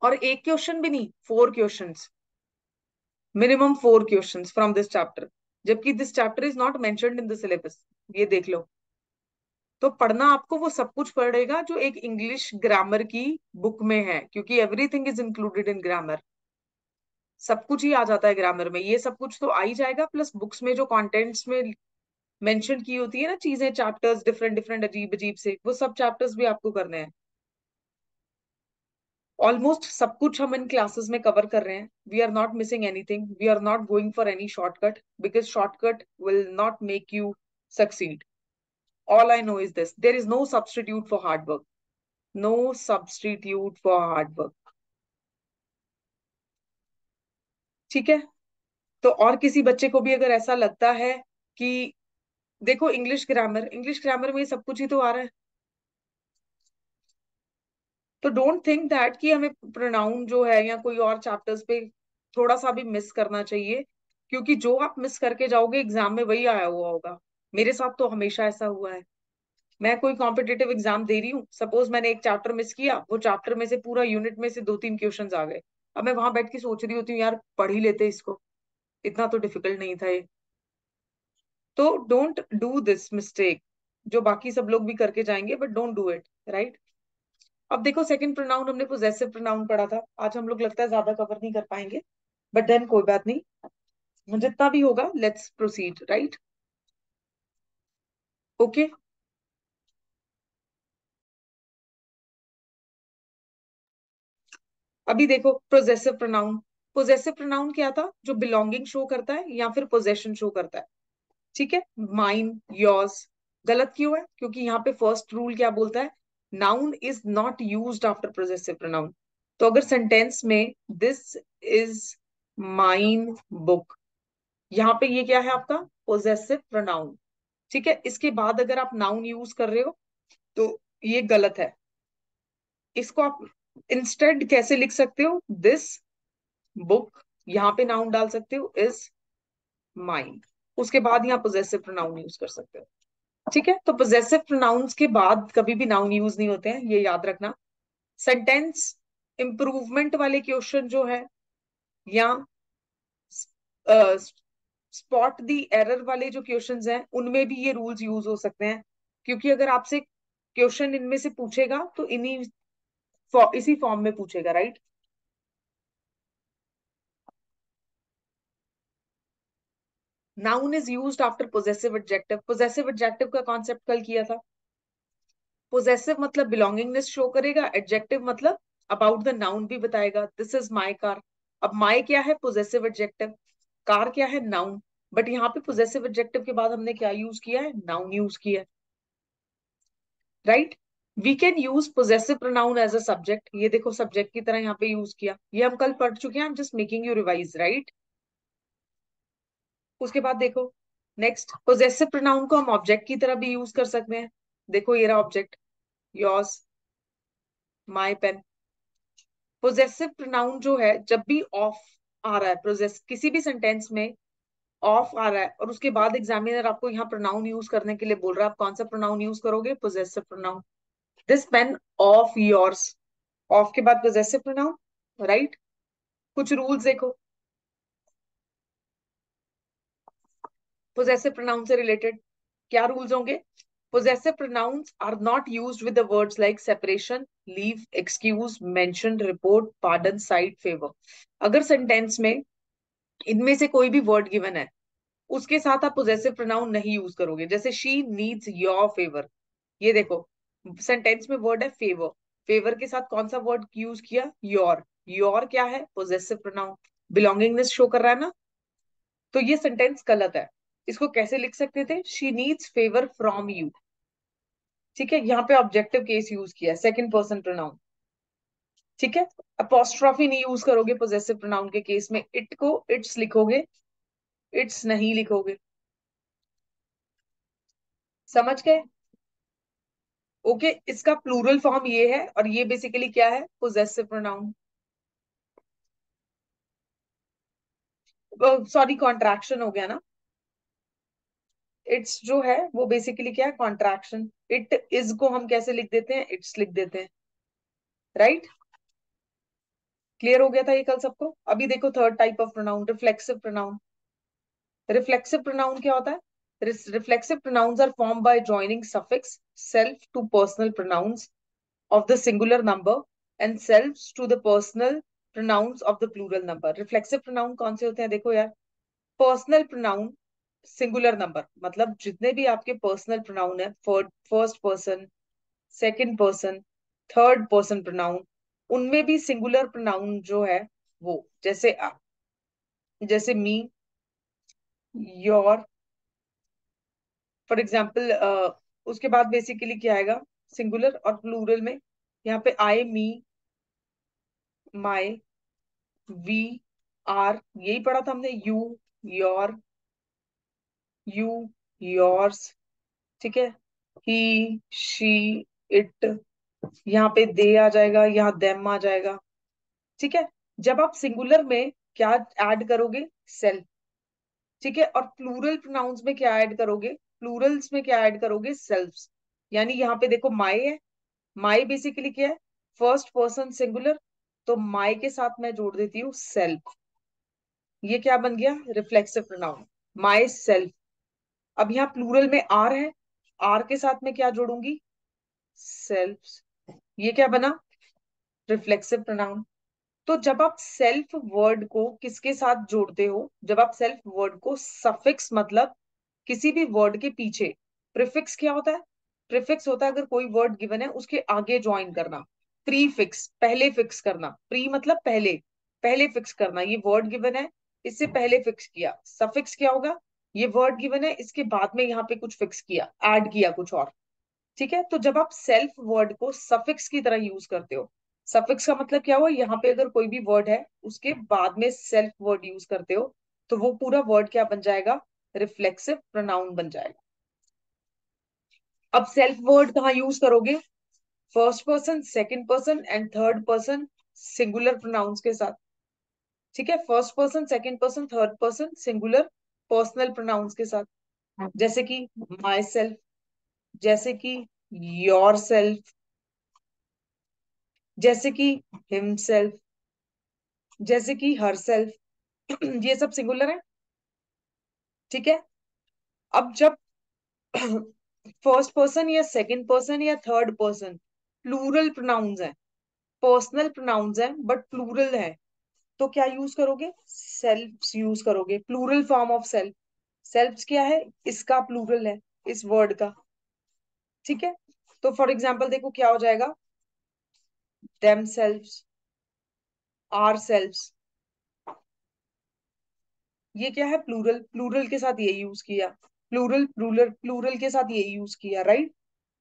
और एक क्वेश्चन भी नहीं, 4 questions, minimum 4 questions from this chapter, जबकि this chapter is not mentioned in the syllabus. ये देख लो। तो पढ़ना आपको वो सब कुछ पड़ेगा जो एक इंग्लिश ग्रामर की बुक में है, क्योंकि everything is included in grammar. सब कुछ ही आ जाता है ग्रामर में, ये सब कुछ तो आ ही जाएगा, प्लस बुक्स में जो कंटेंट्स में मेंशन की होती है ना चीजें, चैप्टर्स डिफरेंट डिफरेंट अजीब अजीब से, वो सब चैप्टर्स भी आपको करने हैं। ऑलमोस्ट सब कुछ हम इन क्लासेस में कवर कर रहे हैं। We are not missing anything, we are not going for any shortcut, because shortcut will not make you succeed. All I know is this, there is no substitute for hard work, no substitute for hard work. ठीक है? तो और किसी बच्चे को भी अगर ऐसा लगता है कि देखो, इंग्लिश ग्रामर में सब कुछ ही तो आ रहा है, तो डोंट थिंक दैट कि हमें प्रोनाउन जो है या कोई और चैप्टर्स पे थोड़ा सा भी मिस करना चाहिए, क्योंकि जो आप मिस करके जाओगे एग्जाम में वही आया हुआ होगा। मेरे साथ तो हमेशा ऐसा हुआ है। मैं कोई कॉम्पिटेटिव एग्जाम दे रही हूँ, सपोज मैंने एक चैप्टर मिस किया, वो चैप्टर में से पूरा यूनिट में से 2-3 क्वेश्चंस आ गए। अब मैं वहां बैठ के सोच रही होती हूँ, यार पढ़ ही लेते इसको, इतना तो डिफिकल्ट नहीं था ये। तो डोंट डू दिस मिस्टेक, जो बाकी सब लोग भी करके जाएंगे, but don't do it, right? अब देखो, सेकंड प्रोनाउन हमने पोजेसिव प्रोनाउन पढ़ा था, आज हम लोग लगता है ज्यादा कवर नहीं कर पाएंगे, बट देन कोई बात नहीं, जितना भी होगा लेट्स प्रोसीड, राइट? ओके। अभी देखो, पोजेसिव प्रोनाउन। पोजेसिव प्रोनाउन क्या था? जो बिलोंगिंग शो करता है या फिर पोजेशन शो करता है। ठीक है, माइन, योर्स। गलत क्यों है? क्योंकि यहाँ पे फर्स्ट रूल क्या बोलता है? Noun is not used after possessive pronoun. तो अगर सेंटेंस में दिस इज माइन बुक, यहाँ पे ये क्या है आपका? Possessive pronoun. ठीक है, इसके बाद अगर आप नाउन यूज कर रहे हो तो ये गलत है। इसको आप इंस्टेड कैसे लिख सकते हो? दिस बुक, यहाँ पे नाउन डाल सकते हो इज माइन, उसके बाद यहाँ पोजेसिव प्रोनाउन यूज कर सकते हो। ठीक है, तो पोजेसिव प्रोनाउंस के बाद कभी भी नाउन यूज नहीं होते हैं, ये याद रखना। सेंटेंस इंप्रूवमेंट वाले क्वेश्चन जो है, या स्पॉट दी एरर वाले जो क्वेश्चंस हैं, उनमें भी ये रूल्स यूज हो सकते हैं, क्योंकि अगर आपसे क्वेश्चन इनमें से पूछेगा तो इसी फॉर्म में पूछेगा, right? Noun is used after possessive adjective. Possessive adjective का कॉन्सेप्ट कल किया था। पोजेसिव मतलब बिलोंगिंगनेस शो करेगा, एडजेक्टिव मतलब अबाउट द नाउन भी बताएगा। This is my car. अब माई क्या है? Possessive adjective. कार क्या है? नाउन। बट यहाँ पे पोजेसिव एडजेक्टिव के बाद हमने क्या यूज किया है? नाउन यूज किया है, right? We can use possessive pronoun as a subject. ये देखो, सब्जेक्ट की तरह यहाँ पे यूज किया, ये हम कल पढ़ चुके हैं, आई am just making you revise, right? उसके बाद देखो, नेक्स्ट, पोजेसिव प्रोनाउन को हम ऑब्जेक्ट की तरह भी यूज कर सकते हैं। देखो ये रहा object, yours, my pen. Possessive pronoun जो है, जब भी ऑफ आ रहा है, प्रोजेस किसी भी सेंटेंस में ऑफ आ रहा है और उसके बाद एग्जामिनर आपको यहाँ प्रोनाउन यूज करने के लिए बोल रहा है, आप कौन सा प्रोनाउन यूज करोगे? Possessive pronoun. This pen of yours, of के बाद पोजेसिव प्रोनाउन, राइट? कुछ रूल्स देखो पोजेसिव प्रोनाउन से रिलेटेड, क्या रूल्स होंगे? Possessive pronouns are not used with the words like separation, leave, excuse, mention, report, pardon, side, favour. अगर sentence में इनमें से कोई भी वर्ड गिवन है, उसके साथ आप पोजेसिव प्रोनाउन नहीं यूज करोगे। जैसे शी नीड्स योर फेवर, ये देखो, सेंटेंस में वर्ड है फेवर, फेवर के साथ कौन सा वर्ड यूज किया? योर। योर क्या है? पोजेसिव प्रोनाउन, बिलोंगिंगनेस शो कर रहा है ना, तो ये सेंटेंस गलत है। इसको कैसे लिख सकते थे, she needs favour from you. ठीक है, यहाँ पे ऑब्जेक्टिव केस यूज किया, सेकंड पर्सन प्रोनाउन। ठीक है, अपोस्ट्रॉफी नहीं यूज करोगे पोजेसिव प्रोनाउन के केस में, इट को इट्स लिखोगे, इट्स नहीं लिखोगे। समझ गए? ओके, इसका प्लूरल फॉर्म ये है, और ये बेसिकली क्या है, पोजेसिव प्रोनाउन, सॉरी कॉन्ट्रैक्शन हो गया ना। इट्स जो है वो बेसिकली क्या है, कॉन्ट्रैक्शन। इट इज को हम कैसे लिख देते हैं, इट्स लिख देते हैं। राइट, क्लियर हो गया था ये कल सबको? अभी देखो third type of pronoun, reflexive pronoun. Reflexive pronoun क्या होता है? Reflexive pronouns are form by joining suffix self to personal pronouns of the singular number and selves to the personal pronouns of the plural number। reflexive pronoun कौन से होते हैं, देखो यार, personal pronoun singular number, मतलब जितने भी आपके पर्सनल प्रोनाउन है, first person, second person, third person pronoun, उनमें भी सिंगुलर प्रोनाउन जो है वो, जैसे जैसे मी, योर, फॉर एग्जाम्पल। उसके बाद बेसिकली क्या आएगा, सिंगुलर और प्लूरल में, यहाँ पे आई, मी, माई, वी, आर, यही पढ़ा था हमने, यू, योर, यू, योर्स। ठीक है, ही, शी, इट, यहाँ पे दे आ जाएगा, यहाँ देम आ जाएगा। ठीक है, जब आप सिंगुलर में क्या ऐड करोगे, सेल्फ। ठीक है, और प्लूरल प्रोनाउंस में क्या ऐड करोगे, प्लूरल्स में क्या ऐड करोगे, सेल्फ्स। यानी यहाँ पे देखो माई है, माई बेसिकली क्या है, फर्स्ट पर्सन सिंगुलर, तो माई के साथ मैं जोड़ देती हूँ सेल्फ। ये क्या बन गया, रिफ्लेक्सिव प्रोनाउन, माई सेल्फ। अब यहाँ प्लूरल में आर है, आर के साथ में क्या जोड़ूंगी, सेल्फ। ये क्या बना, रिफ्लेक्सिव प्रोनाउन। तो जब आप सेल्फ वर्ड को किसके साथ जोड़ते हो, जब आप सेल्फ वर्ड को सफिक्स, मतलब किसी भी वर्ड के पीछे, प्रीफिक्स क्या होता है, प्रीफिक्स होता है अगर कोई वर्ड गिवन है उसके आगे ज्वाइन करना, प्री फिक्स, पहले फिक्स करना, प्री मतलब पहले, पहले फिक्स करना, ये वर्ड गिवन है इससे पहले फिक्स किया, सफिक्स क्या होगा, ये वर्ड गिवन है इसके बाद में यहाँ पे कुछ फिक्स किया, ऐड किया कुछ और। ठीक है, तो जब आप सेल्फ वर्ड को सफिक्स की तरह यूज करते हो, सफिक्स का मतलब क्या हुआ, यहाँ पे अगर कोई भी वर्ड है उसके बाद में सेल्फ वर्ड यूज करते हो, तो वो पूरा वर्ड क्या बन जाएगा, रिफ्लेक्सिव प्रोनाउन बन जाएगा। अब सेल्फ वर्ड कहाँ यूज करोगे, first person, second person and third person singular pronouns के साथ। ठीक है, first person, second person, third person singular personal pronouns के साथ, जैसे कि माई सेल्फ, जैसे कि योर सेल्फ, जैसे कि हिमसेल्फ, जैसे कि हर सेल्फ, ये सब सिंगुलर है। ठीक है, अब जब फर्स्ट पर्सन या सेकंड पर्सन या थर्ड पर्सन प्लूरल प्रोनाउंस है, पर्सनल प्रोनाउंस है बट प्लूरल है, तो क्या यूज करोगे, सेल्फ्स यूज करोगे, plural form of self. Selfs क्या है, इसका प्लूरल है, इस वर्ड का। ठीक है, तो फॉर एग्जाम्पल देखो क्या हो जाएगा, देम सेल्फ्स, आर सेल्फ्स, ये क्या है, प्लूरल, प्लूरल के साथ ये यूज किया, प्लूरल प्लूरल प्लूरल के साथ ये यूज किया, राइट।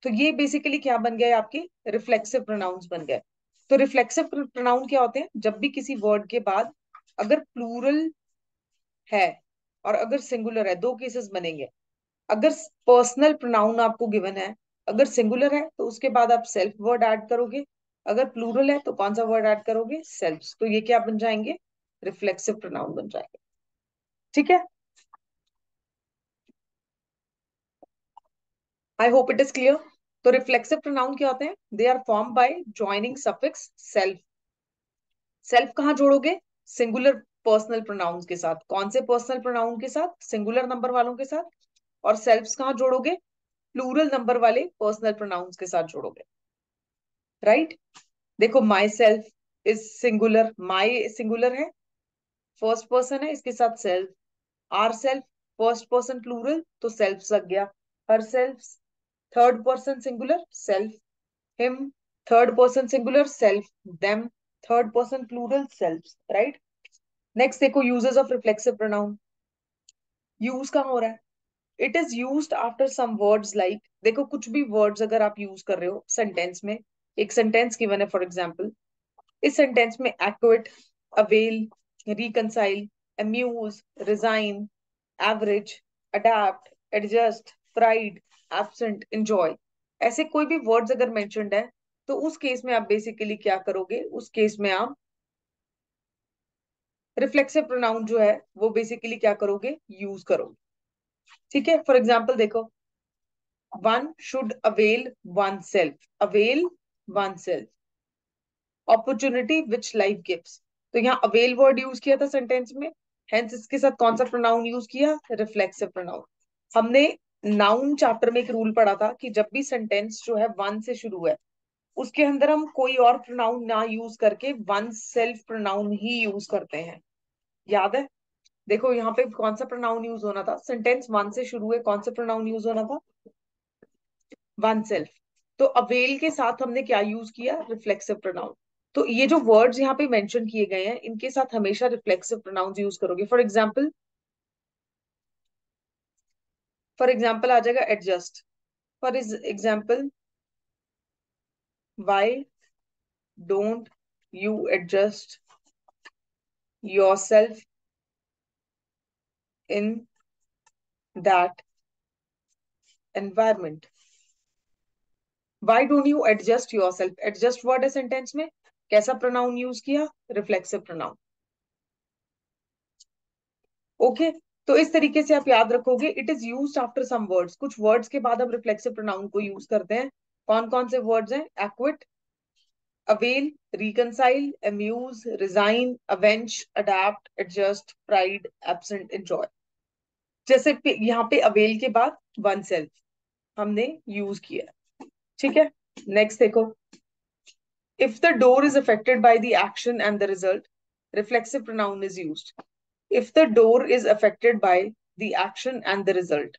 तो ये बेसिकली क्या बन गया, आपके रिफ्लेक्सिव प्रोनाउंस बन गए। तो रिफ्लेक्सिव प्रोनाउन क्या होते हैं, जब भी किसी वर्ड के बाद अगर प्लूरल है और अगर सिंगुलर है, दो केसेस बनेंगे। अगर पर्सनल प्रोनाउन आपको गिवन है, अगर सिंगुलर है तो उसके बाद आप सेल्फ वर्ड ऐड करोगे, अगर प्लूरल है तो कौन सा वर्ड ऐड करोगे, सेल्फ। तो ये क्या बन जाएंगे, रिफ्लेक्सिव प्रोनाउन बन जाएंगे। ठीक है, I hope it is clear. तो रिफ्लेक्सिव प्रोनाउन क्या होते हैं, they are form by joining suffix self. Self कहाँ जोड़ोगे, सिंगुलर पर्सनल प्रोनाउंस के साथ, कौन से पर्सनल प्रोनाउन के साथ, सिंगुलर नंबर वालों के साथ। और सेल्फ्स कहाँ जोड़ोगे, प्लूरल नंबर वाले पर्सनल प्रोनाउंस के साथ जोड़ोगे, राइट। देखो my self is singular, my singular है, फर्स्ट पर्सन है, इसके साथ self. Our self first person plural, तो सेल्फ लग गया। Her self third person singular, self. Him third person singular, self. Them third person plural, self, right. Next देखो uses of reflexive pronoun, use कहाँ हो रहा है, it is used after some words like, देखो कुछ भी वर्ड्स अगर आप यूज कर रहे हो सेंटेंस में, एक सेंटेंस गिवन है फॉर एग्जांपल, इस सेंटेंस में acquit, avail, reconcile, amuse, resign, average, adept, adjust, pride, absent, enjoy, ऐसे कोई भी वर्ड्स अगर मेंशन्ड है तो उस केस में आप बेसिकली क्या करोगे, उस केस में आप रिफ्लेक्सिव प्रोनाउन जो है वो बेसिकली क्या करोगे, यूज करोगे। ठीक है, फॉर एग्जाम्पल देखो, one should avail one self, avail one self, opportunity which life gives, तो यहाँ अवेल वर्ड यूज किया था सेंटेंस में, हेंस इसके साथ कौन सा प्रोनाउन यूज किया, रिफ्लेक्सिव प्रोनाउन। हमने नाउन चैप्टर में एक रूल पढ़ा था कि जब भी सेंटेंस जो है वन से शुरू है उसके अंदर हम कोई और प्रोनाउन ना यूज करके वन सेल्फ प्रोनाउन ही यूज करते हैं, याद है। देखो यहाँ पे कौन सा प्रोनाउन यूज होना था, सेंटेंस वन से शुरू है, कौन सा प्रोनाउन यूज होना था, वन सेल्फ। तो अवेल के साथ हमने क्या यूज किया, रिफ्लेक्सिव प्रोनाउन। तो ये जो वर्ड्स यहाँ पे मेंशन किए गए हैं इनके साथ हमेशा रिफ्लेक्सिव प्रोनाउंस यूज करोगे। फॉर एग्जाम्पल आ जाएगा adjust, for example why don't you adjust yourself in that environment. Why don't you adjust yourself, adjust word है सेंटेंस में, कैसा प्रोनाउन यूज किया, रिफ्लेक्सिव प्रोनाउन। ओके, तो इस तरीके से आप याद रखोगे, it is used after some words, कुछ वर्ड्स के बाद हम रिफ्लेक्सिव प्रोनाउन को यूज करते हैं। कौन कौन से वर्ड्स हैं, acquit, avail, reconcile, amuse, resign, avenge, adept, adjust, pride, absent, enjoy. जैसे यहाँ पे अवेल के बाद वन सेल्फ हमने यूज किया, ठीक है। नेक्स्ट देखो, if the door is affected by the action and the result, reflexive pronoun is used. If the door is affected by the action and the result.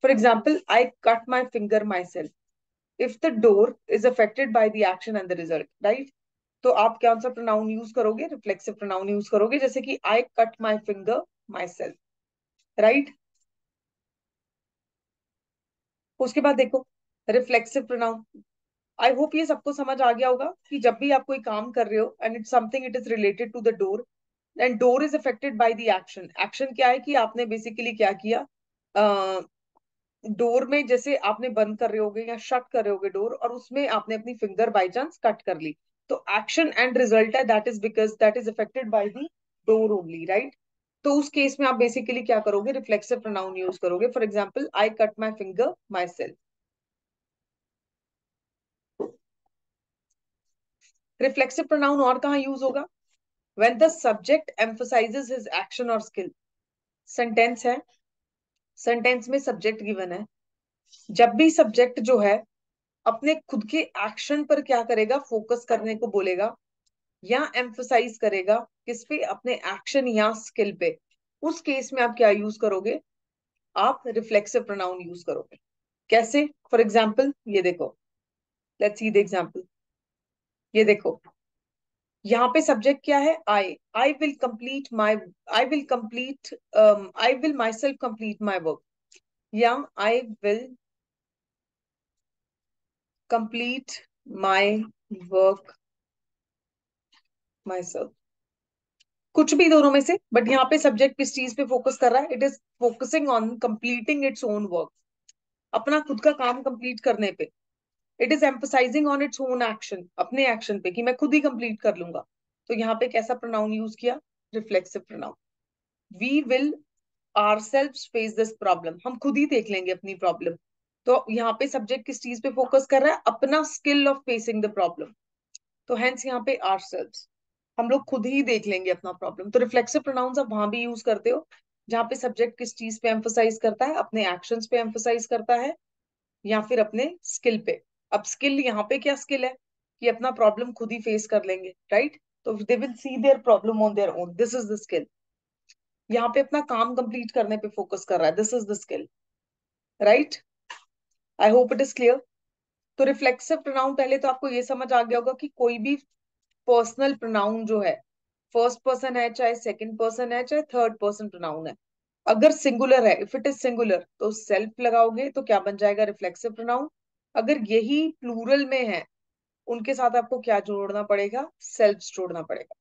For example, I cut my finger myself. If the door is affected by the action and the result, right? तो आप कौन सा pronoun use करोगे, reflexive pronoun use करोगे, जैसे कि I cut my finger my self, right. उसके बाद देखो रिफ्लेक्सिव प्रोनाउन, आई होप ये सबको समझ आ गया होगा कि जब भी आप कोई काम कर रहे हो and it's something it is related to the door and door is affected by the action, action क्या है कि आपने बेसिकली क्या किया, डोर में जैसे आपने बंद कर रहे होगे या शट कर रहे होगे डोर और उसमें आपने अपनी फिंगर बाय चांस कट कर ली, तो एक्शन एंड रिजल्ट है that is because that is affected by the door only, right. तो उस केस में आप बेसिकली क्या करोगे, रिफ्लेक्सिव प्रोनाउन यूज करोगे। For example I cut my finger my self. Reflexive pronoun और कहाँ यूज होगा, when the subject emphasizes his action or skill। Sentence है, सेंटेंस में सब्जेक्ट गिवन है, जब भी सब्जेक्ट जो है अपने खुद के एक्शन पर क्या करेगा, फोकस करने को बोलेगा या एम्फसाइज करेगा किस पे, अपने एक्शन या स्किल पे, उस केस में आप क्या यूज करोगे, आप रिफ्लेक्सिव प्रोनाउन यूज करोगे। कैसे, फॉर एग्जाम्पल ये देखो, लेट्स सी द एग्जाम्पल। ये देखो यहाँ पे सब्जेक्ट क्या है, I will complete my, I will complete, I will my self complete my work, या I will complete my work my self, कुछ भी दोनों में से, बट यहाँ पे सब्जेक्ट किस चीज पे फोकस कर रहा है, it is focusing on completing its own work, अपना खुद का काम कंप्लीट करने पे। It is emphasising on its own action, अपने एक्शन पे कि मैं खुद ही कंप्लीट कर लूंगा, तो यहाँ पे कैसा प्रोनाउन यूज किया, reflexive pronoun. We will ourselves face this problem, हम खुद ही देख लेंगे अपनी प्रॉब्लम, तो यहाँ पे सब्जेक्ट किस चीज पे फोकस कर रहा है, अपना skill of facing the problem, तो हेंस यहाँ पे ourselves, हम लोग खुद ही देख लेंगे अपना प्रॉब्लम। तो रिफ्लेक्सिव प्रोनाउंस आप वहां भी यूज करते हो जहाँ पे सब्जेक्ट किस चीज पे एम्फोसाइज करता है, अपने एक्शंस पे एम्फोसाइज करता है या फिर अपने स्किल पे। अब स्किल यहाँ पे क्या स्किल है कि अपना प्रॉब्लम खुद ही फेस कर लेंगे, राइट। तो they will see their problem on their own, this is the skill. यहाँ पे अपना काम कंप्लीट करने पे फोकस कर रहा है, this is the skill, right. I hope it is clear. तो रिफ्लेक्सिव प्रोनाउन पहले तो आपको ये समझ आ गया होगा कि कोई भी पर्सनल प्रोनाउन जो है, फर्स्ट पर्सन है चाहे सेकंड पर्सन है चाहे थर्ड पर्सन प्रोनाउन है, अगर सिंगुलर है, इफ इट इज सिंगुलर तो सेल्फ लगाओगे तो क्या बन जाएगा, रिफ्लेक्सिव प्रोनाउन। अगर यही प्लूरल में है, उनके साथ आपको क्या जोड़ना पड़ेगा, सेल्फ जोड़ना पड़ेगा।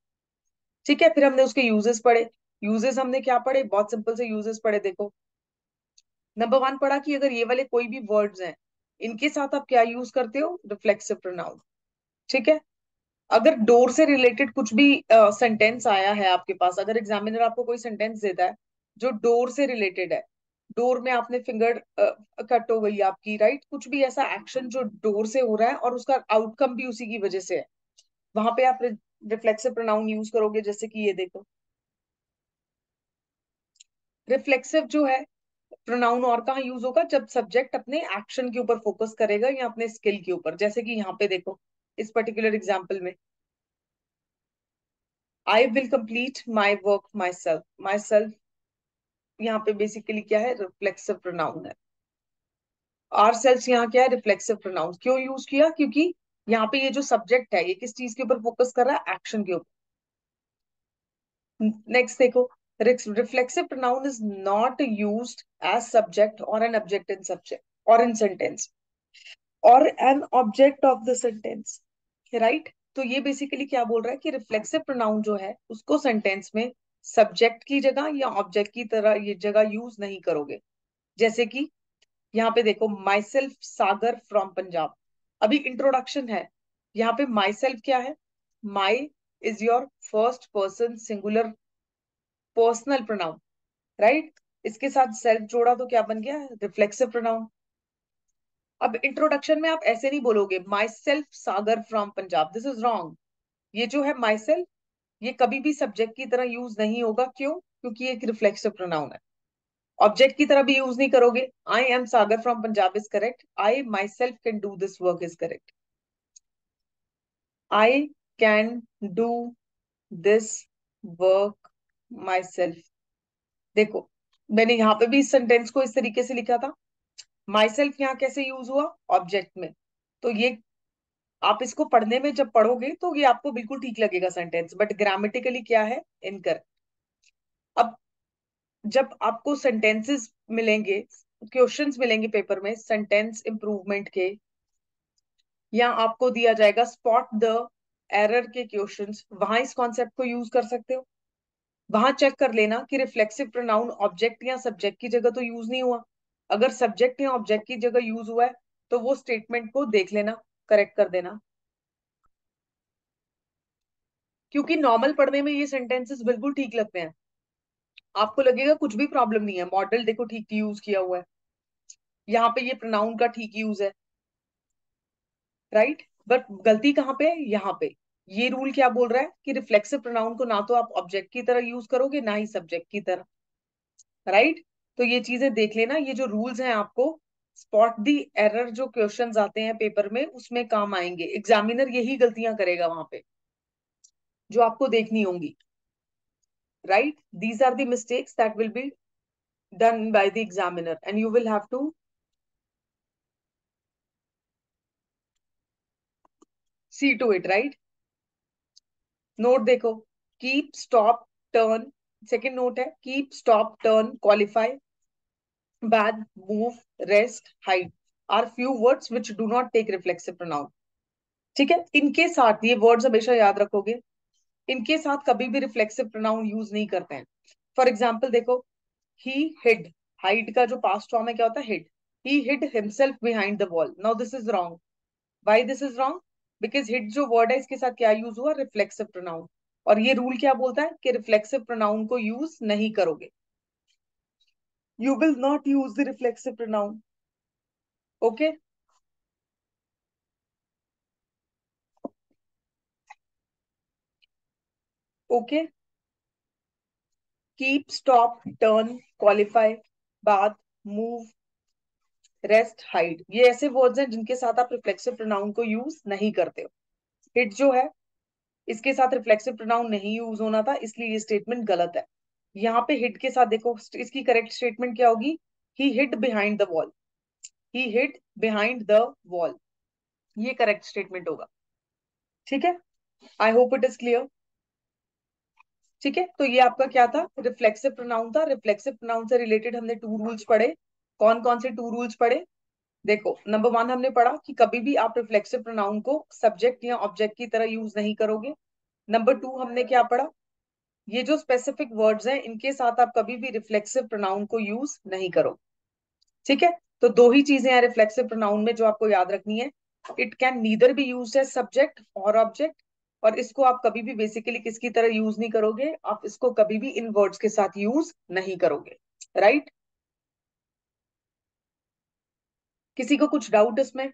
ठीक है, फिर हमने उसके यूजेस पढ़े। यूजेस हमने क्या पढ़े, बहुत सिंपल से यूजेस पढ़े, देखो। नंबर वन पढ़ा कि अगर ये वाले कोई भी वर्ड्स हैं, इनके साथ आप क्या यूज करते हो, रिफ्लेक्सिव प्रोनाउन। ठीक है। अगर डोर से रिलेटेड कुछ भी सेंटेंस आया है आपके पास, अगर एग्जामिनर आपको कोई सेंटेंस देता है जो डोर से रिलेटेड है, डोर में आपने फिंगर कट हो गई आपकी, राइट, कुछ भी ऐसा एक्शन जो डोर से हो रहा है और उसका आउटकम भी उसी की वजह से है, वहां पे आप रिफ्लेक्सिव प्रोनाउन यूज करोगे। जैसे कि ये देखो, रिफ्लेक्सिव जो है प्रोनाउन और कहाँ यूज होगा, जब सब्जेक्ट अपने एक्शन के ऊपर फोकस करेगा या अपने स्किल के ऊपर। जैसे कि यहाँ पे देखो, इस पर्टिकुलर एग्जाम्पल में, आई will complete my work my self. My self यहाँ पे बेसिकली क्या है, रिफ्लेक्सिव प्रोनाउन है। आर सेल्फ यहाँ क्या है, रिफ्लेक्सिव प्रोनाउन। क्यों यूज किया, क्योंकि यहाँ पे ये जो सब्जेक्ट है ये किस चीज के ऊपर फोकस कर रहा है, एक्शन के ऊपर। नेक्स्ट देखो, reflexive pronoun is not used as subject और एन ऑब्जेक्ट इन सब्जेक्ट और इन सेंटेंस और an object of the sentence, right. तो ये बेसिकली क्या बोल रहा है कि रिफ्लेक्सिव प्रोनाउन जो है उसको सेंटेंस में सब्जेक्ट की जगह या ऑब्जेक्ट की तरह ये जगह यूज नहीं करोगे। जैसे कि यहाँ पे देखो, my self Sagar from Punjab. अभी इंट्रोडक्शन है, यहाँ पे माई सेल्फ क्या है, my is your first person singular personal pronoun, right. इसके साथ सेल्फ जोड़ा तो क्या बन गया, रिफ्लेक्सिव प्रोनाउन। अब इंट्रोडक्शन में आप ऐसे नहीं बोलोगे माई self Sagar from Punjab, this is wrong. ये जो है माई सेल्फ, ये कभी भी सब्जेक्ट की तरह यूज नहीं होगा। क्यों, क्योंकि ये एक रिफ्लेक्सिव प्रोनाउन है। ऑब्जेक्ट की तरह भी यूज नहीं करोगे। I am Sagar from Punjab is correct, I my self can do this work is correct, I can do this work my self. देखो, मैंने यहाँ पे भी इस सेंटेंस को इस तरीके से लिखा था। माई सेल्फ यहाँ कैसे यूज हुआ, ऑब्जेक्ट में। तो ये आप इसको पढ़ने में जब पढ़ोगे तो ये आपको बिल्कुल ठीक लगेगा सेंटेंस, बट ग्रामेटिकली क्या है, इनकरेक्ट। अब जब आपको सेंटेंसेस मिलेंगे, क्वेश्चंस मिलेंगे पेपर में सेंटेंस इंप्रूवमेंट के, या आपको दिया जाएगा स्पॉट द एरर के क्वेश्चंस, वहां इस कॉन्सेप्ट को यूज कर सकते हो। वहां चेक कर लेना कि रिफ्लेक्सिव प्रोनाउन ऑब्जेक्ट या सब्जेक्ट की जगह तो यूज नहीं हुआ। अगर सब्जेक्ट या ऑब्जेक्ट की जगह यूज हुआ है तो वो स्टेटमेंट को देख लेना, करेक्ट कर देना। क्योंकि नॉर्मल पढ़ने में ये सेंटेंसेस बिल्कुल ठीक लगते हैं, आपको लगेगा कुछ भी प्रॉब्लम नहीं है, मॉडल देखो ठीक यूज किया हुआ है, यहाँ पे ये प्रोनाउन का ठीक यूज है, राइट। बट गलती कहाँ पे है, यहाँ पे। ये रूल क्या बोल रहा है कि रिफ्लेक्सिव प्रोनाउन को ना तो आप ऑब्जेक्ट की तरह यूज करोगे ना ही सब्जेक्ट की तरह, राइट। तो ये चीजें देख लेना, ये जो रूल्स हैं आपको स्पॉट दी एरर जो क्वेश्चंस आते हैं पेपर में उसमें काम आएंगे। एग्जामिनर यही गलतियां करेगा वहां पे जो आपको देखनी होंगी, right. These are the mistakes that will be done by the examiner and you will have to see to it, right। Note देखो, keep stop turn, second note है, keep stop turn qualify bathe move rest hide are few words which do not take reflexive pronoun. ठीक है, इनके साथ ये words हमेशा याद रखोगे, इनके साथ कभी भी रिफ्लेक्सिव प्रोनाउन यूज नहीं करते हैं। फॉर एग्जाम्पल देखो, ही हिड, हाइड का जो पास्ट फॉर्म है क्या होता है, hid. He hid himself behind the wall, now this is wrong. Why this is wrong, because hit जो वर्ड है इसके साथ क्या यूज हुआ, रिफ्लेक्सिव प्रोनाउन। और ये रूल क्या बोलता है कि रिफ्लेक्सिव प्रोनाउन को यूज नहीं करोगे, you will not use the reflexive pronoun. Okay, okay. Keep stop turn qualify बात मूव रेस्ट हाइड, ये ऐसे वर्ड्स हैं जिनके साथ आप रिफ्लेक्सिव प्रोनाउन को यूज नहीं करते हो। हिट जो है इसके साथ रिफ्लेक्सिव प्रोनाउन नहीं यूज होना था, इसलिए ये स्टेटमेंट गलत है। यहाँ पे हिट के साथ देखो, इसकी करेक्ट स्टेटमेंट क्या होगी, ही hide behind the wall, he hide behind the wall, ये करेक्ट स्टेटमेंट होगा। ठीक है, I hope it is clear. ठीक है, तो ये आपका क्या था, रिफ्लेक्सिव प्रोनाउन था। रिफ्लेक्सिव प्रोनाउन से रिलेटेड हमने टू रूल्स पढ़े। कौन कौन से टू रूल्स पढ़े? देखो, नंबर वन हमने पढ़ा कि कभी भी आप रिफ्लेक्सिव प्रोनाउन को सब्जेक्ट या ऑब्जेक्ट की तरह यूज नहीं करोगे। नंबर टू हमने क्या पढ़ा, ये जो स्पेसिफिक वर्ड्स हैं इनके साथ आप कभी भी रिफ्लेक्सिव प्रोनाउन को यूज नहीं करो। ठीक है, तो दो ही चीजें हैं रिफ्लेक्सिव प्रोनाउन में जो आपको याद रखनी है। It can neither be used as subject और ऑब्जेक्ट, और इसको आप कभी भी बेसिकली किसकी तरह यूज नहीं करोगे, आप इसको कभी भी इन वर्ड्स के साथ यूज नहीं करोगे। राइट? किसी को कुछ डाउट इसमें?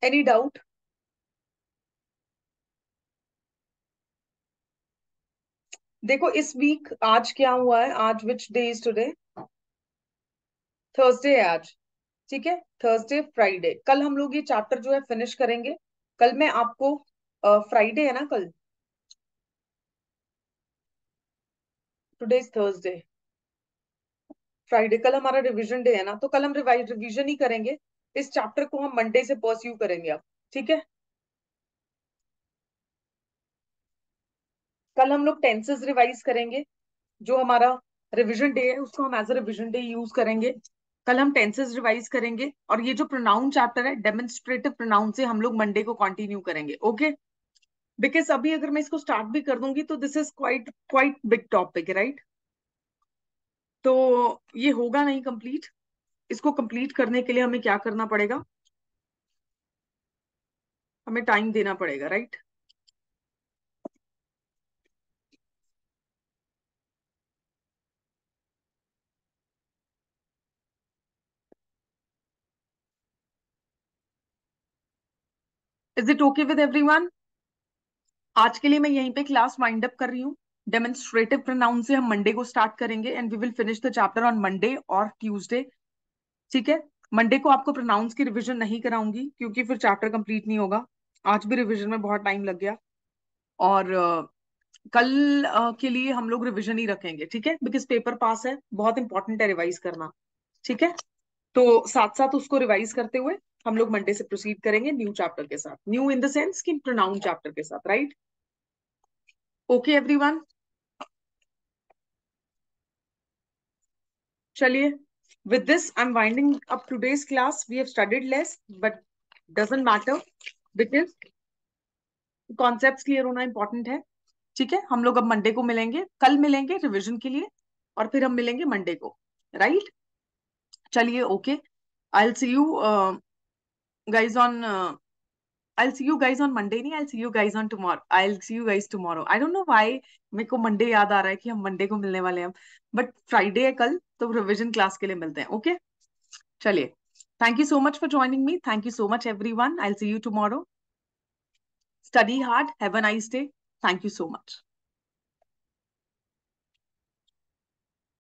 Any doubt? देखो, इस वीक आज क्या हुआ है, आज which day is today? Thursday है आज। ठीक है, थर्सडे फ्राइडे, कल हम लोग ये चैप्टर जो है फिनिश करेंगे। कल मैं आपको, फ्राइडे है ना कल? टुडे इज थर्सडे, फ्राइडे, कल हमारा रिवीजन डे है ना, तो कल हम रिवीजन ही करेंगे। इस चैप्टर को हम मंडे से परस्यू करेंगे अब। ठीक है, कल हम लोग टेंसेस रिवाइज करेंगे। जो हमारा रिवीजन डे है उसको हम as a revision day use करेंगे। कल हम टेंसेस रिवाइज करेंगे, और ये जो प्रोनाउन चैप्टर है डेमोन्स्ट्रेटिव प्रोनाउन से हम लोग मंडे को कंटिन्यू करेंगे। ओके? बिकॉज अभी अगर मैं इसको स्टार्ट भी कर दूंगी तो this is quite quite big topic, right? तो ये होगा नहीं कंप्लीट। इसको कंप्लीट करने के लिए हमें क्या करना पड़ेगा? हमें टाइम देना पड़ेगा, right? Is it okay with everyone? आज के लिए मैं यहीं पे क्लास वाइंड अप कर रही हूँ। डेमोन्स्ट्रेटिव प्रोनाउन से हम मंडे को स्टार्ट करेंगे and we will finish the chapter on Monday और ट्यूसडे। ठीक है, मंडे को आपको प्रोनाउंस की रिवीजन नहीं कराऊंगी क्योंकि फिर चैप्टर कंप्लीट नहीं होगा। आज भी रिवीजन में बहुत टाइम लग गया। और कल के लिए हम लोग रिवीजन ही रखेंगे, ठीक है? बिकॉज पेपर पास है, बहुत इंपॉर्टेंट है रिवाइज करना। ठीक है, तो साथ साथ उसको रिवाइज करते हुए हम लोग मंडे से प्रोसीड करेंगे न्यू चैप्टर के साथ। न्यू इन द सेंस कि प्रोनाउन चैप्टर के साथ, राइट? ओके एवरीवन, चलिए, with this I'm winding up today's class. We have studied less but doesn't matter because concepts clear होना इंपॉर्टेंट है। ठीक है, हम लोग अब मंडे को मिलेंगे, कल मिलेंगे रिवीजन के लिए, और फिर हम मिलेंगे मंडे को। राइट? चलिए, okay. I see you guys on I'll see you guys on Monday नहीं, I'll see you guys on tomorrow. I'll see you guys tomorrow. I don't know why मेरे को मंडे याद आ रहा है कि हम मंडे को मिलने वाले हैं, बट फ्राइडे है कल, तो रिवीजन क्लास के लिए मिलते हैं। ओके? चलिए, thank you so much for joining me, thank you so much everyone, I will see you tomorrow. Study hard, have a nice day, thank you so much.